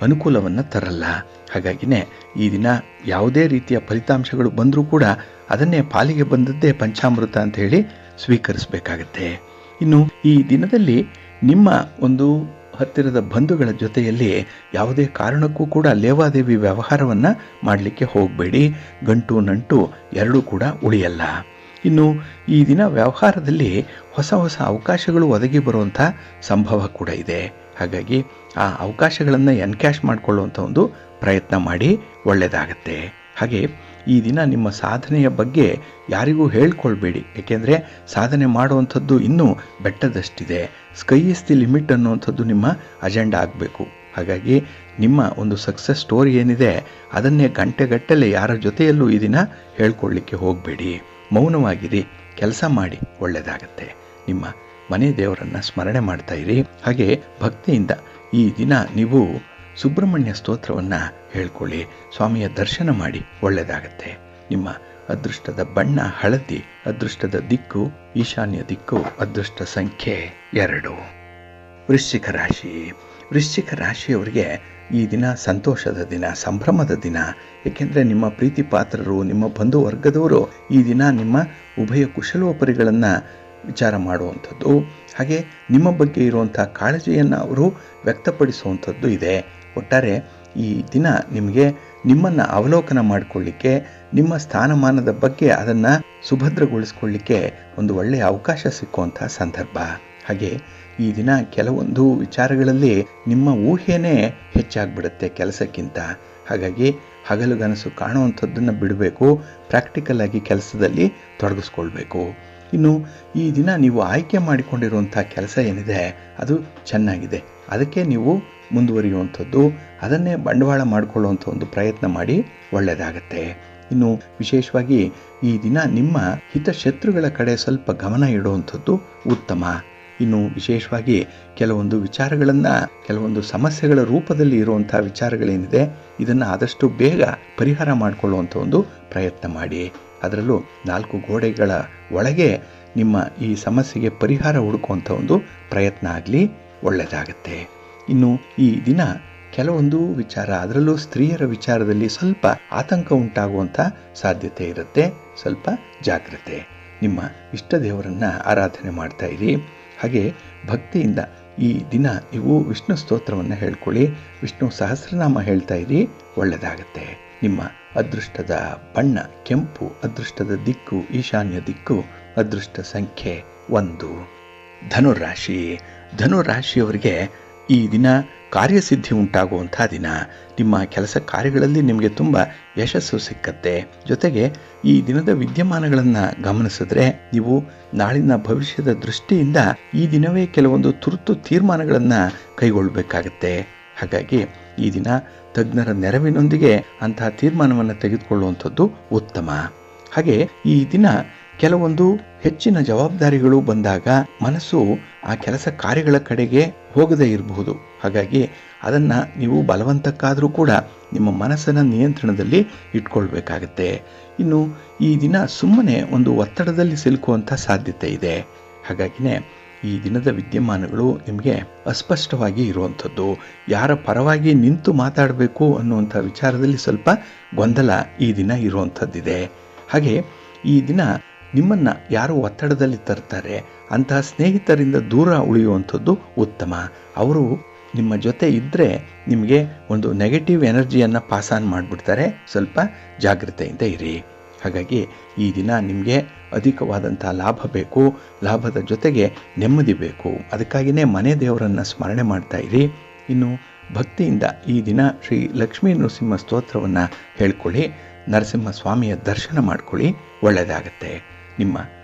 ಅನುಕೂಲವನ್ನು ತರಲ್ಲ. ಹಾಗಾಗಿನೇ ಈ ದಿನ ಯಾವುದೇ ರೀತಿಯ ಫಲಿತಾಂಶಗಳು ಬಂದರೂ ಕೂಡ ಅದನ್ನೇ ಪಾಲಿಗೆ ಬಂದದ್ದೇ ಪಂಚಾಮೃತ ಅಂತ ಹೇಳಿ ಸ್ವೀಕರಿಸಬೇಕಾಗತ್ತೆ. ಇನ್ನು ಈ ದಿನದಲ್ಲಿ ನಿಮ್ಮ ಒಂದು ಹತ್ತಿರದ ಬಂಧುಗಳ ಜೊತೆಯಲ್ಲಿ ಯಾವುದೇ ಕಾರಣಕ್ಕೂ ಕೂಡ ಲೇವಾದೇವಿ ವ್ಯವಹಾರವನ್ನು ಮಾಡಲಿಕ್ಕೆ ಹೋಗಬೇಡಿ. ಗಂಟು ನಂಟು ಎರಡೂ ಕೂಡ ಉಳಿಯಲ್ಲ. ಇನ್ನು ಈ ದಿನ ವ್ಯವಹಾರದಲ್ಲಿ ಹೊಸ ಹೊಸ ಅವಕಾಶಗಳು ಒದಗಿ ಬರುವಂಥ ಸಂಭವ ಕೂಡ ಇದೆ. ಹಾಗಾಗಿ ಆ ಅವಕಾಶಗಳನ್ನು ಎನ್ಕ್ಯಾಶ್ ಮಾಡಿಕೊಳ್ಳುವಂಥ ಒಂದು ಪ್ರಯತ್ನ ಮಾಡಿ, ಒಳ್ಳೆಯದಾಗತ್ತೆ. ಹಾಗೆ ಈ ದಿನ ನಿಮ್ಮ ಸಾಧನೆಯ ಬಗ್ಗೆ ಯಾರಿಗೂ ಹೇಳ್ಕೊಳ್ಬೇಡಿ. ಏಕೆಂದರೆ ಸಾಧನೆ ಮಾಡುವಂಥದ್ದು ಇನ್ನೂ ಬೆಟ್ಟದಷ್ಟಿದೆ. ಸ್ಕೈ ಇಸ್ ದಿ ಲಿಮಿಟ್ ಅನ್ನುವಂಥದ್ದು ನಿಮ್ಮ ಅಜೆಂಡಾ ಆಗಬೇಕು. ಹಾಗಾಗಿ ನಿಮ್ಮ ಒಂದು ಸಕ್ಸಸ್ ಸ್ಟೋರಿ ಏನಿದೆ ಅದನ್ನೇ ಗಂಟೆಗಟ್ಟಲೆ ಯಾರ ಜೊತೆಯಲ್ಲೂ ಈ ದಿನ ಹೇಳ್ಕೊಳ್ಳಿಕ್ಕೆ ಹೋಗಬೇಡಿ. ಮೌನವಾಗಿರಿ, ಕೆಲಸ ಮಾಡಿ, ಒಳ್ಳೆಯದಾಗತ್ತೆ. ನಿಮ್ಮ ಮನೆ ದೇವರನ್ನು ಸ್ಮರಣೆ ಮಾಡ್ತಾ ಇರಿ. ಹಾಗೆ ಭಕ್ತಿಯಿಂದ ಈ ದಿನ ನೀವು ಸುಬ್ರಹ್ಮಣ್ಯ ಸ್ತೋತ್ರವನ್ನು ಹೇಳ್ಕೊಳ್ಳಿ, ಸ್ವಾಮಿಯ ದರ್ಶನ ಮಾಡಿ, ಒಳ್ಳೆಯದಾಗತ್ತೆ. ನಿಮ್ಮ ಅದೃಷ್ಟದ ಬಣ್ಣ ಹಳದಿ, ಅದೃಷ್ಟದ ದಿಕ್ಕು ಈಶಾನ್ಯ ದಿಕ್ಕು, ಅದೃಷ್ಟ ಸಂಖ್ಯೆ 2. ವೃಶ್ಚಿಕ ರಾಶಿ. ವೃಶ್ಚಿಕ ರಾಶಿಯವರಿಗೆ ಈ ದಿನ ಸಂತೋಷದ ದಿನ, ಸಂಭ್ರಮದ ದಿನ. ಏಕೆಂದರೆ ನಿಮ್ಮ ಪ್ರೀತಿ ಪಾತ್ರರು, ನಿಮ್ಮ ಬಂಧು ವರ್ಗದವರು ಈ ದಿನ ನಿಮ್ಮ ಉಭಯ ಕುಶಲೋಪರಿಗಳನ್ನು ವಿಚಾರ ಮಾಡುವಂಥದ್ದು, ಹಾಗೆ ನಿಮ್ಮ ಬಗ್ಗೆ ಇರುವಂಥ ಕಾಳಜಿಯನ್ನು ಅವರು ವ್ಯಕ್ತಪಡಿಸುವಂಥದ್ದು ಇದೆ. ಒಟ್ಟಾರೆ ಈ ದಿನ ನಿಮಗೆ ನಿಮ್ಮನ್ನು ಅವಲೋಕನ ಮಾಡಿಕೊಳ್ಳಿಕ್ಕೆ, ನಿಮ್ಮ ಸ್ಥಾನಮಾನದ ಬಗ್ಗೆ ಅದನ್ನು ಸುಭದ್ರಗೊಳಿಸ್ಕೊಳ್ಳಿಕ್ಕೆ ಒಂದು ಒಳ್ಳೆಯ ಅವಕಾಶ ಸಿಕ್ಕುವಂಥ ಸಂದರ್ಭ. ಹಾಗೆ ಈ ದಿನ ಕೆಲವೊಂದು ವಿಚಾರಗಳಲ್ಲಿ ನಿಮ್ಮ ಊಹೆನೇ ಹೆಚ್ಚಾಗ್ಬಿಡುತ್ತೆ ಕೆಲಸಕ್ಕಿಂತ. ಹಾಗಾಗಿ ಹಗಲುಗನಸು ಕಾಣುವಂಥದ್ದನ್ನು ಬಿಡಬೇಕು, ಪ್ರಾಕ್ಟಿಕಲ್ ಆಗಿ ಕೆಲಸದಲ್ಲಿ ತೊಡಗಿಸ್ಕೊಳ್ಬೇಕು. ಇನ್ನು ಈ ದಿನ ನೀವು ಆಯ್ಕೆ ಮಾಡಿಕೊಂಡಿರುವಂಥ ಕೆಲಸ ಏನಿದೆ ಅದು ಚೆನ್ನಾಗಿದೆ, ಅದಕ್ಕೆ ನೀವು ಮುಂದುವರಿಯುವಂಥದ್ದು, ಅದನ್ನೇ ಬಂಡವಾಳ ಮಾಡಿಕೊಳ್ಳುವಂಥ ಒಂದು ಪ್ರಯತ್ನ ಮಾಡಿ, ಒಳ್ಳೆಯದಾಗತ್ತೆ. ಇನ್ನು ವಿಶೇಷವಾಗಿ ಈ ದಿನ ನಿಮ್ಮ ಹಿತಶತ್ರುಗಳ ಕಡೆ ಸ್ವಲ್ಪ ಗಮನ ಇಡುವಂಥದ್ದು ಉತ್ತಮ. ಇನ್ನು ವಿಶೇಷವಾಗಿ ಕೆಲವೊಂದು ವಿಚಾರಗಳನ್ನು, ಕೆಲವೊಂದು ಸಮಸ್ಯೆಗಳ ರೂಪದಲ್ಲಿ ಇರುವಂಥ ವಿಚಾರಗಳೇನಿದೆ ಇದನ್ನು ಆದಷ್ಟು ಬೇಗ ಪರಿಹಾರ ಮಾಡಿಕೊಳ್ಳುವಂಥ ಒಂದು ಪ್ರಯತ್ನ ಮಾಡಿ. ಅದರಲ್ಲೂ 4 ಗೋಡೆಗಳ ಒಳಗೆ ನಿಮ್ಮ ಈ ಸಮಸ್ಯೆಗೆ ಪರಿಹಾರ ಹುಡುಕುವಂಥ ಒಂದು ಪ್ರಯತ್ನ ಆಗಲಿ, ಒಳ್ಳೆಯದಾಗತ್ತೆ. ಇನ್ನು ಈ ದಿನ ಕೆಲವೊಂದು ವಿಚಾರ, ಅದರಲ್ಲೂ ಸ್ತ್ರೀಯರ ವಿಚಾರದಲ್ಲಿ ಸ್ವಲ್ಪ ಆತಂಕ ಉಂಟಾಗುವಂಥ ಸಾಧ್ಯತೆ ಇರುತ್ತೆ, ಸ್ವಲ್ಪ ಜಾಗ್ರತೆ. ನಿಮ್ಮ ಇಷ್ಟ ದೇವರನ್ನು ಆರಾಧನೆ ಮಾಡ್ತಾ ಇರಿ. ಹಾಗೆ ಭಕ್ತಿಯಿಂದ ಈ ದಿನ ನೀವು ವಿಷ್ಣು ಸ್ತೋತ್ರವನ್ನು ಹೇಳ್ಕೊಳ್ಳಿ, ವಿಷ್ಣು ಸಹಸ್ರನಾಮ ಹೇಳ್ತಾ ಇರಿ, ಒಳ್ಳೆಯದಾಗತ್ತೆ. ನಿಮ್ಮ ಅದೃಷ್ಟದ ಬಣ್ಣ ಕೆಂಪು, ಅದೃಷ್ಟದ ದಿಕ್ಕು ಈಶಾನ್ಯ ದಿಕ್ಕು, ಅದೃಷ್ಟ ಸಂಖ್ಯೆ 1. ಧನುರಾಶಿ. ಧನುರಾಶಿಯವರಿಗೆ ಈ ದಿನ ಕಾರ್ಯಸಿದ್ಧಿ ಉಂಟಾಗುವಂಥ ದಿನ. ನಿಮ್ಮ ಕೆಲಸ ಕಾರ್ಯಗಳಲ್ಲಿ ನಿಮಗೆ ತುಂಬ ಯಶಸ್ಸು ಸಿಕ್ಕತ್ತೆ. ಜೊತೆಗೆ ಈ ದಿನದ ವಿದ್ಯಮಾನಗಳನ್ನು ಗಮನಿಸಿದ್ರೆ ನೀವು ನಾಳಿನ ಭವಿಷ್ಯದ ದೃಷ್ಟಿಯಿಂದ ಈ ದಿನವೇ ಕೆಲವೊಂದು ತುರ್ತು ತೀರ್ಮಾನಗಳನ್ನು ಕೈಗೊಳ್ಳಬೇಕಾಗತ್ತೆ. ಹಾಗಾಗಿ ಈ ದಿನ ತಜ್ಞರ ನೆರವಿನೊಂದಿಗೆ ಅಂತಹ ತೀರ್ಮಾನವನ್ನು ತೆಗೆದುಕೊಳ್ಳುವಂಥದ್ದು ಉತ್ತಮ. ಹಾಗೆ ಈ ದಿನ ಕೆಲವೊಂದು ಹೆಚ್ಚಿನ ಜವಾಬ್ದಾರಿಗಳು ಬಂದಾಗ ಮನಸ್ಸು ಆ ಕೆಲಸ ಕಾರ್ಯಗಳ ಕಡೆಗೆ ಹೋಗದೇ ಇರಬಹುದು. ಹಾಗಾಗಿ ಅದನ್ನು ನೀವು ಬಲವಂತಕ್ಕಾದರೂ ಕೂಡ ನಿಮ್ಮ ಮನಸ್ಸನ್ನು ನಿಯಂತ್ರಣದಲ್ಲಿ ಇಟ್ಕೊಳ್ಬೇಕಾಗತ್ತೆ. ಇನ್ನು ಈ ದಿನ ಸುಮ್ಮನೆ ಒಂದು ಒತ್ತಡದಲ್ಲಿ ಸಿಲುಕುವಂಥ ಸಾಧ್ಯತೆ ಇದೆ. ಹಾಗಾಗಿನೇ ಈ ದಿನದ ವಿದ್ಯಮಾನಗಳು ನಿಮಗೆ ಅಸ್ಪಷ್ಟವಾಗಿ ಇರುವಂಥದ್ದು. ಯಾರ ಪರವಾಗಿ ನಿಂತು ಮಾತಾಡಬೇಕು ಅನ್ನುವಂಥ ವಿಚಾರದಲ್ಲಿ ಸ್ವಲ್ಪ ಗೊಂದಲ ಈ ದಿನ ಇರುವಂಥದ್ದಿದೆ. ಹಾಗೆ ಈ ದಿನ ನಿಮ್ಮನ್ನು ಯಾರು ಒತ್ತಡದಲ್ಲಿ ತರ್ತಾರೆ ಅಂತಹ ಸ್ನೇಹಿತರಿಂದ ದೂರ ಉಳಿಯುವಂಥದ್ದು ಉತ್ತಮ. ಅವರು ನಿಮ್ಮ ಜೊತೆ ಇದ್ದರೆ ನಿಮಗೆ ಒಂದು ನೆಗೆಟಿವ್ ಎನರ್ಜಿಯನ್ನು ಪಾಸ್ ಆನ್ ಮಾಡಿಬಿಡ್ತಾರೆ. ಸ್ವಲ್ಪ ಜಾಗ್ರತೆಯಿಂದ ಇರಿ. ಹಾಗಾಗಿ ಈ ದಿನ ನಿಮಗೆ ಅಧಿಕವಾದಂಥ ಲಾಭ ಬೇಕು, ಲಾಭದ ಜೊತೆಗೆ ನೆಮ್ಮದಿ ಬೇಕು. ಅದಕ್ಕಾಗಿಯೇ ಮನೆ ದೇವರನ್ನು ಸ್ಮರಣೆ ಮಾಡ್ತಾ ಇರಿ. ಇನ್ನು ಭಕ್ತಿಯಿಂದ ಈ ದಿನ ಶ್ರೀ ಲಕ್ಷ್ಮೀ ನರಸಿಂಹ ಸ್ತೋತ್ರವನ್ನು ಹೇಳ್ಕೊಳ್ಳಿ, ನರಸಿಂಹ ಸ್ವಾಮಿಯ ದರ್ಶನ ಮಾಡ್ಕೊಳ್ಳಿ, ಒಳ್ಳೆಯದಾಗತ್ತೆ. ನಿಮ್ಮ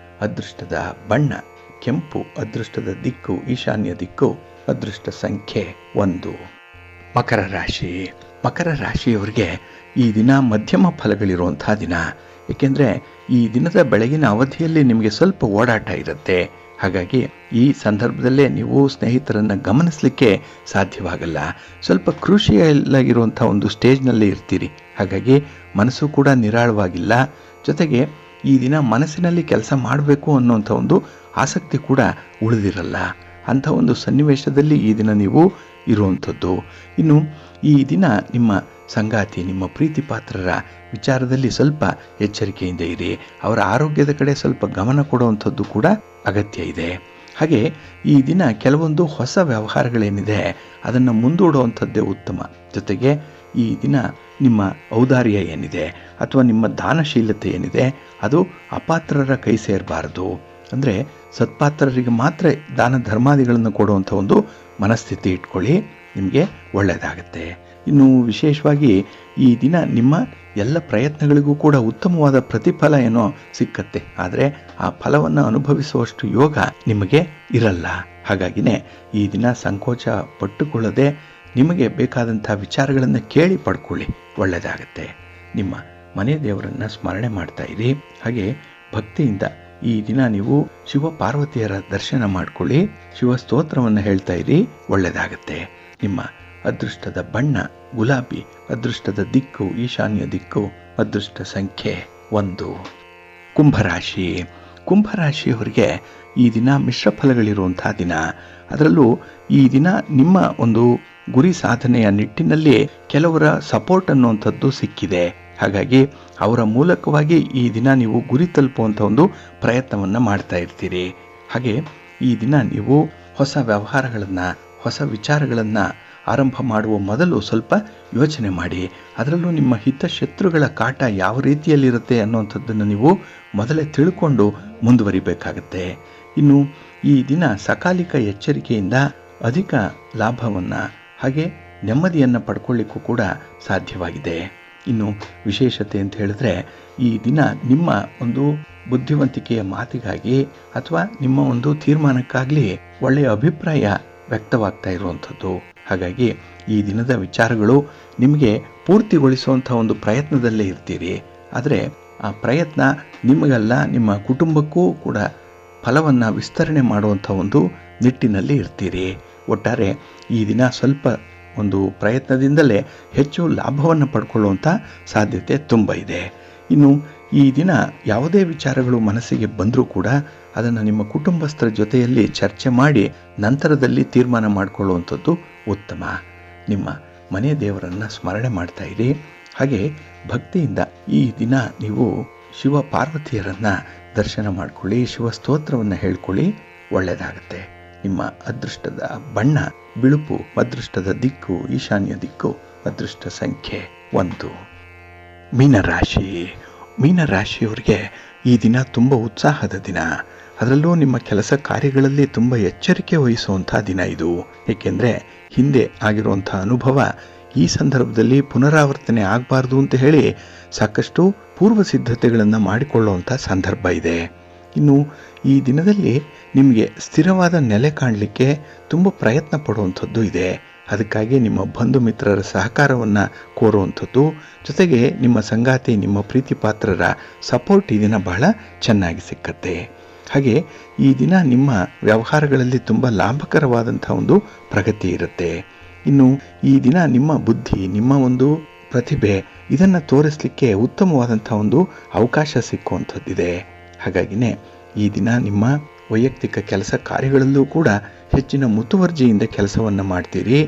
ಅದೃಷ್ಟದ ಬಣ್ಣ ಕೆಂಪು, ಅದೃಷ್ಟದ ದಿಕ್ಕು ಈಶಾನ್ಯ ದಿಕ್ಕು, ಅದೃಷ್ಟ ಸಂಖ್ಯೆ 1. ಮಕರ ರಾಶಿ. ಮಕರ ರಾಶಿಯವರಿಗೆ ಈ ದಿನ ಮಧ್ಯಮ ಫಲಗಳಿರುವಂಥ ದಿನ. ಏಕೆಂದರೆ ಈ ದಿನದ ಬೆಳಗಿನ ಅವಧಿಯಲ್ಲಿ ನಿಮಗೆ ಸ್ವಲ್ಪ ಓಡಾಟ ಇರುತ್ತೆ. ಹಾಗಾಗಿ ಈ ಸಂದರ್ಭದಲ್ಲೇ ನೀವು ಸ್ನೇಹಿತರನ್ನು ಗಮನಿಸಲಿಕ್ಕೆ ಸಾಧ್ಯವಾಗಲ್ಲ. ಸ್ವಲ್ಪ ಕ್ರೂಷಿಯಲ್ ಆಗಿರುವಂಥ ಒಂದು ಸ್ಟೇಜ್ನಲ್ಲಿ ಇರ್ತೀರಿ. ಹಾಗಾಗಿ ಮನಸ್ಸು ಕೂಡ ನಿರಾಳವಾಗಿಲ್ಲ. ಜೊತೆಗೆ ಈ ದಿನ ಮನಸ್ಸಿನಲ್ಲಿ ಕೆಲಸ ಮಾಡಬೇಕು ಅನ್ನುವಂಥ ಒಂದು ಆಸಕ್ತಿ ಕೂಡ ಉಳಿದಿರಲ್ಲ. ಅಂಥ ಒಂದು ಸನ್ನಿವೇಶದಲ್ಲಿ ಈ ದಿನ ನೀವು ಇರುವಂಥದ್ದು. ಇನ್ನು ಈ ದಿನ ನಿಮ್ಮ ಸಂಗಾತಿ, ನಿಮ್ಮ ಪ್ರೀತಿ ಪಾತ್ರರ ವಿಚಾರದಲ್ಲಿ ಸ್ವಲ್ಪ ಎಚ್ಚರಿಕೆಯಿಂದ ಇರಿ. ಅವರ ಆರೋಗ್ಯದ ಕಡೆ ಸ್ವಲ್ಪ ಗಮನ ಕೊಡುವಂಥದ್ದು ಕೂಡ ಅಗತ್ಯ ಇದೆ. ಹಾಗೆ ಈ ದಿನ ಕೆಲವೊಂದು ಹೊಸ ವ್ಯವಹಾರಗಳೇನಿದೆ ಅದನ್ನು ಮುಂದೂಡುವಂಥದ್ದೇ ಉತ್ತಮ. ಜೊತೆಗೆ ಈ ದಿನ ನಿಮ್ಮ ಔದಾರ್ಯ ಏನಿದೆ ಅಥವಾ ನಿಮ್ಮ ದಾನಶೀಲತೆ ಏನಿದೆ ಅದು ಅಪಾತ್ರರ ಕೈ ಸೇರಬಾರದು. ಅಂದರೆ ಸತ್ಪಾತ್ರರಿಗೆ ಮಾತ್ರ ದಾನ ಧರ್ಮಾದಿಗಳನ್ನು ಕೊಡುವಂಥ ಒಂದು ಮನಸ್ಥಿತಿ ಇಟ್ಕೊಳ್ಳಿ, ನಿಮಗೆ ಒಳ್ಳೆಯದಾಗತ್ತೆ. ಇನ್ನು ವಿಶೇಷವಾಗಿ ಈ ದಿನ ನಿಮ್ಮ ಎಲ್ಲ ಪ್ರಯತ್ನಗಳಿಗೂ ಕೂಡ ಉತ್ತಮವಾದ ಪ್ರತಿಫಲ ಏನೋ ಸಿಕ್ಕತ್ತೆ. ಆದರೆ ಆ ಫಲವನ್ನು ಅನುಭವಿಸುವಷ್ಟು ಯೋಗ ನಿಮಗೆ ಇರಲ್ಲ. ಹಾಗಾಗಿನೇ ಈ ದಿನ ಸಂಕೋಚ ಪಟ್ಟುಕೊಳ್ಳದೆ ನಿಮಗೆ ಬೇಕಾದಂಥ ವಿಚಾರಗಳನ್ನು ಕೇಳಿ ಪಡ್ಕೊಳ್ಳಿ, ಒಳ್ಳೆಯದಾಗತ್ತೆ. ನಿಮ್ಮ ಮನೆ ದೇವರನ್ನು ಸ್ಮರಣೆ ಮಾಡ್ತಾ ಇರಿ. ಹಾಗೆ ಭಕ್ತಿಯಿಂದ ಈ ದಿನ ನೀವು ಶಿವ ಪಾರ್ವತಿಯರ ದರ್ಶನ ಮಾಡ್ಕೊಳ್ಳಿ, ಶಿವ ಸ್ತೋತ್ರವನ್ನು ಹೇಳ್ತಾ ಇರಿ, ಒಳ್ಳೆಯದಾಗತ್ತೆ. ನಿಮ್ಮ ಅದೃಷ್ಟದ ಬಣ್ಣ ಗುಲಾಬಿ, ಅದೃಷ್ಟದ ದಿಕ್ಕು ಈಶಾನ್ಯ ದಿಕ್ಕು, ಅದೃಷ್ಟ ಸಂಖ್ಯೆ 1. ಕುಂಭರಾಶಿ. ಕುಂಭರಾಶಿಯವರಿಗೆ ಈ ದಿನ ಮಿಶ್ರ ಫಲಗಳಿರುವಂಥ ದಿನ. ಅದರಲ್ಲೂ ಈ ದಿನ ನಿಮ್ಮ ಒಂದು ಗುರಿ ಸಾಧನೆಯ ನಿಟ್ಟಿನಲ್ಲಿ ಕೆಲವರ ಸಪೋರ್ಟ್ ಅನ್ನುವಂಥದ್ದು ಸಿಕ್ಕಿದೆ. ಹಾಗಾಗಿ ಅವರ ಮೂಲಕವಾಗಿ ಈ ದಿನ ನೀವು ಗುರಿ ತಲುಪುವಂಥ ಒಂದು ಪ್ರಯತ್ನವನ್ನು ಮಾಡ್ತಾ ಇರ್ತೀರಿ. ಹಾಗೆ ಈ ದಿನ ನೀವು ಹೊಸ ವ್ಯವಹಾರಗಳನ್ನು, ಹೊಸ ವಿಚಾರಗಳನ್ನು ಆರಂಭ ಮಾಡುವ ಮೊದಲು ಸ್ವಲ್ಪ ಯೋಚನೆ ಮಾಡಿ. ಅದರಲ್ಲೂ ನಿಮ್ಮ ಹಿತಶತ್ರುಗಳ ಕಾಟ ಯಾವ ರೀತಿಯಲ್ಲಿರುತ್ತೆ ಅನ್ನುವಂಥದ್ದನ್ನು ನೀವು ಮೊದಲೇ ತಿಳ್ಕೊಂಡು ಮುಂದುವರಿಬೇಕಾಗತ್ತೆ. ಇನ್ನು ಈ ದಿನ ಸಕಾಲಿಕ ಎಚ್ಚರಿಕೆಯಿಂದ ಅಧಿಕ ಲಾಭವನ್ನು ಹಾಗೆ ನೆಮ್ಮದಿಯನ್ನು ಪಡ್ಕೊಳ್ಳಿಕ್ಕೂ ಕೂಡ ಸಾಧ್ಯವಾಗಿದೆ. ಇನ್ನು ವಿಶೇಷತೆ ಅಂತ ಹೇಳಿದ್ರೆ ಈ ದಿನ ನಿಮ್ಮ ಒಂದು ಬುದ್ಧಿವಂತಿಕೆಯ ಮಾತಿಗಾಗಿ ಅಥವಾ ನಿಮ್ಮ ಒಂದು ತೀರ್ಮಾನಕ್ಕಾಗಲಿ ಒಳ್ಳೆಯ ಅಭಿಪ್ರಾಯ ವ್ಯಕ್ತವಾಗ್ತಾ ಇರುವಂಥದ್ದು. ಹಾಗಾಗಿ ಈ ದಿನದ ವಿಚಾರಗಳು ನಿಮಗೆ ಪೂರ್ತಿಗೊಳಿಸುವಂಥ ಒಂದು ಪ್ರಯತ್ನದಲ್ಲೇ ಇರ್ತೀರಿ. ಆದರೆ ಆ ಪ್ರಯತ್ನ ನಿಮಗಲ್ಲ, ನಿಮ್ಮ ಕುಟುಂಬಕ್ಕೂ ಕೂಡ ಫಲವನ್ನು ವಿಸ್ತರಣೆ ಮಾಡುವಂಥ ಒಂದು ನಿಟ್ಟಿನಲ್ಲಿ ಇರ್ತೀರಿ. ಒಟ್ಟಾರೆ ಈ ದಿನ ಸ್ವಲ್ಪ ಒಂದು ಪ್ರಯತ್ನದಿಂದಲೇ ಹೆಚ್ಚು ಲಾಭವನ್ನು ಪಡ್ಕೊಳ್ಳುವಂಥ ಸಾಧ್ಯತೆ ತುಂಬ ಇದೆ. ಇನ್ನು ಈ ದಿನ ಯಾವುದೇ ವಿಚಾರಗಳು ಮನಸ್ಸಿಗೆ ಬಂದರೂ ಕೂಡ ಅದನ್ನು ನಿಮ್ಮ ಕುಟುಂಬಸ್ಥರ ಜೊತೆಯಲ್ಲಿ ಚರ್ಚೆ ಮಾಡಿ ನಂತರದಲ್ಲಿ ತೀರ್ಮಾನ ಮಾಡಿಕೊಳ್ಳುವಂಥದ್ದು ಉತ್ತಮ. ನಿಮ್ಮ ಮನೆ ದೇವರನ್ನು ಸ್ಮರಣೆ ಮಾಡ್ತಾ ಇರಿ. ಹಾಗೆ ಭಕ್ತಿಯಿಂದ ಈ ದಿನ ನೀವು ಶಿವ ಪಾರ್ವತಿಯರನ್ನ ದರ್ಶನ ಮಾಡ್ಕೊಳ್ಳಿ, ಶಿವ ಸ್ತೋತ್ರವನ್ನು ಹೇಳ್ಕೊಳ್ಳಿ, ಒಳ್ಳೆಯದಾಗುತ್ತೆ. ನಿಮ್ಮ ಅದೃಷ್ಟದ ಬಣ್ಣ ಬಿಳುಪು, ಅದೃಷ್ಟದ ದಿಕ್ಕು ಈಶಾನ್ಯ ದಿಕ್ಕು, ಅದೃಷ್ಟ ಸಂಖ್ಯೆ 1. ಮೀನರಾಶಿ. ಮೀನರಾಶಿಯವರಿಗೆ ಈ ದಿನ ತುಂಬ ಉತ್ಸಾಹದ ದಿನ. ಅದರಲ್ಲೂ ನಿಮ್ಮ ಕೆಲಸ ಕಾರ್ಯಗಳಲ್ಲಿ ತುಂಬ ಎಚ್ಚರಿಕೆ ವಹಿಸುವಂಥ ದಿನ ಇದು. ಏಕೆಂದರೆ ಹಿಂದೆ ಆಗಿರುವಂಥ ಅನುಭವ ಈ ಸಂದರ್ಭದಲ್ಲಿ ಪುನರಾವರ್ತನೆ ಆಗಬಾರ್ದು ಅಂತ ಹೇಳಿ ಸಾಕಷ್ಟು ಪೂರ್ವ ಸಿದ್ಧತೆಗಳನ್ನು ಮಾಡಿಕೊಳ್ಳುವಂಥ ಸಂದರ್ಭ ಇದೆ. ಇನ್ನು ಈ ದಿನದಲ್ಲಿ ನಿಮಗೆ ಸ್ಥಿರವಾದ ನೆಲೆ ಕಾಣಲಿಕ್ಕೆ ತುಂಬ ಪ್ರಯತ್ನ ಪಡುವಂಥದ್ದು ಇದೆ. ಅದಕ್ಕಾಗಿ ನಿಮ್ಮ ಬಂಧು ಮಿತ್ರರ ಸಹಕಾರವನ್ನು ಕೋರುವಂಥದ್ದು, ಜೊತೆಗೆ ನಿಮ್ಮ ಸಂಗಾತಿ, ನಿಮ್ಮ ಪ್ರೀತಿ ಪಾತ್ರರ ಸಪೋರ್ಟ್ ಈ ದಿನ ಬಹಳ ಚೆನ್ನಾಗಿ ಸಿಕ್ಕತ್ತೆ. ಹಾಗೆ ಈ ದಿನ ನಿಮ್ಮ ವ್ಯವಹಾರಗಳಲ್ಲಿ ತುಂಬ ಲಾಭಕರವಾದಂಥ ಒಂದು ಪ್ರಗತಿ ಇರುತ್ತೆ. ಇನ್ನು ಈ ದಿನ ನಿಮ್ಮ ಬುದ್ಧಿ, ನಿಮ್ಮ ಒಂದು ಪ್ರತಿಭೆ ಇದನ್ನು ತೋರಿಸಲಿಕ್ಕೆ ಉತ್ತಮವಾದಂಥ ಒಂದು ಅವಕಾಶ ಸಿಕ್ಕುವಂಥದ್ದಿದೆ. ಹಾಗಾಗಿನೇ ಈ ದಿನ ನಿಮ್ಮ ವೈಯಕ್ತಿಕ ಕೆಲಸ ಕಾರ್ಯಗಳಲ್ಲೂ ಕೂಡ ಹೆಚ್ಚಿನ ಮುತುವರ್ಜಿಯಿಂದ ಕೆಲಸವನ್ನು ಮಾಡ್ತೀರಿ.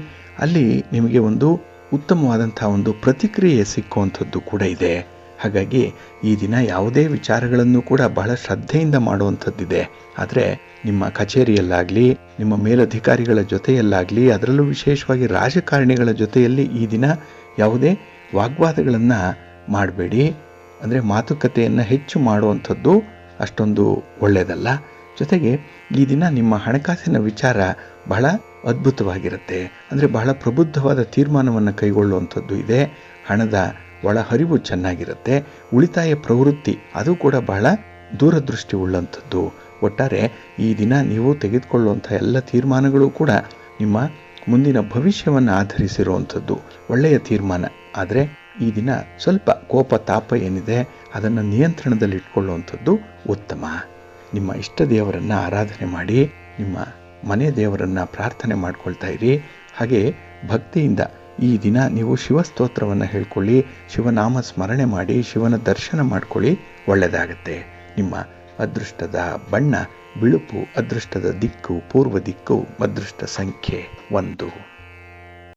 ಅಲ್ಲಿ ನಿಮಗೆ ಒಂದು ಉತ್ತಮವಾದಂಥ ಒಂದು ಪ್ರತಿಕ್ರಿಯೆ ಸಿಕ್ಕುವಂಥದ್ದು ಕೂಡ ಇದೆ. ಹಾಗಾಗಿ ಈ ದಿನ ಯಾವುದೇ ವಿಚಾರಗಳನ್ನು ಕೂಡ ಬಹಳ ಶ್ರದ್ಧೆಯಿಂದ ಮಾಡುವಂಥದ್ದಿದೆ. ಆದರೆ ನಿಮ್ಮ ಕಚೇರಿಯಲ್ಲಾಗಲಿ, ನಿಮ್ಮ ಮೇಲಧಿಕಾರಿಗಳ ಜೊತೆಯಲ್ಲಾಗಲಿ, ಅದರಲ್ಲೂ ವಿಶೇಷವಾಗಿ ರಾಜಕಾರಣಿಗಳ ಜೊತೆಯಲ್ಲಿ ಈ ದಿನ ಯಾವುದೇ ವಾಗ್ವಾದಗಳನ್ನು ಮಾಡಬೇಡಿ. ಅಂದರೆ ಮಾತುಕತೆಯನ್ನು ಹೆಚ್ಚು ಮಾಡುವಂಥದ್ದು ಅಷ್ಟೊಂದು ಒಳ್ಳೆಯದಲ್ಲ. ಜೊತೆಗೆ ಈ ದಿನ ನಿಮ್ಮ ಹಣಕಾಸಿನ ವಿಚಾರ ಬಹಳ ಅದ್ಭುತವಾಗಿರುತ್ತೆ. ಅಂದರೆ ಬಹಳ ಪ್ರಬುದ್ಧವಾದ ತೀರ್ಮಾನವನ್ನು ಕೈಗೊಳ್ಳುವಂಥದ್ದು ಇದೆ. ಹಣದ ಒಳಹರಿವು ಚೆನ್ನಾಗಿರುತ್ತೆ. ಉಳಿತಾಯ ಪ್ರವೃತ್ತಿ ಅದು ಕೂಡ ಬಹಳ ದೂರದೃಷ್ಟಿ ಉಳ್ಳಂಥದ್ದು. ಒಟ್ಟಾರೆ ಈ ದಿನ ನೀವು ತೆಗೆದುಕೊಳ್ಳುವಂಥ ಎಲ್ಲ ತೀರ್ಮಾನಗಳು ಕೂಡ ನಿಮ್ಮ ಮುಂದಿನ ಭವಿಷ್ಯವನ್ನು ಆಧರಿಸಿರುವಂಥದ್ದು ಒಳ್ಳೆಯ ತೀರ್ಮಾನ. ಆದರೆ ಈ ದಿನ ಸ್ವಲ್ಪ ಕೋಪ ತಾಪ ಏನಿದೆ ಅದನ್ನು ನಿಯಂತ್ರಣದಲ್ಲಿಟ್ಕೊಳ್ಳುವಂಥದ್ದು ಉತ್ತಮ. ನಿಮ್ಮ ಇಷ್ಟ ದೇವರನ್ನು ಆರಾಧನೆ ಮಾಡಿ, ನಿಮ್ಮ ಮನೆ ದೇವರನ್ನು ಪ್ರಾರ್ಥನೆ ಮಾಡ್ಕೊಳ್ತಾ ಇರಿ. ಹಾಗೆ ಭಕ್ತಿಯಿಂದ ಈ ದಿನ ನೀವು ಶಿವಸ್ತೋತ್ರವನ್ನು ಹೇಳ್ಕೊಳ್ಳಿ, ಶಿವನಾಮ ಸ್ಮರಣೆ ಮಾಡಿ, ಶಿವನ ದರ್ಶನ ಮಾಡ್ಕೊಳ್ಳಿ, ಒಳ್ಳೆಯದಾಗತ್ತೆ. ನಿಮ್ಮ ಅದೃಷ್ಟದ ಬಣ್ಣ ಬಿಳುಪು, ಅದೃಷ್ಟದ ದಿಕ್ಕು ಪೂರ್ವ ದಿಕ್ಕು, ಅದೃಷ್ಟ ಸಂಖ್ಯೆ 1.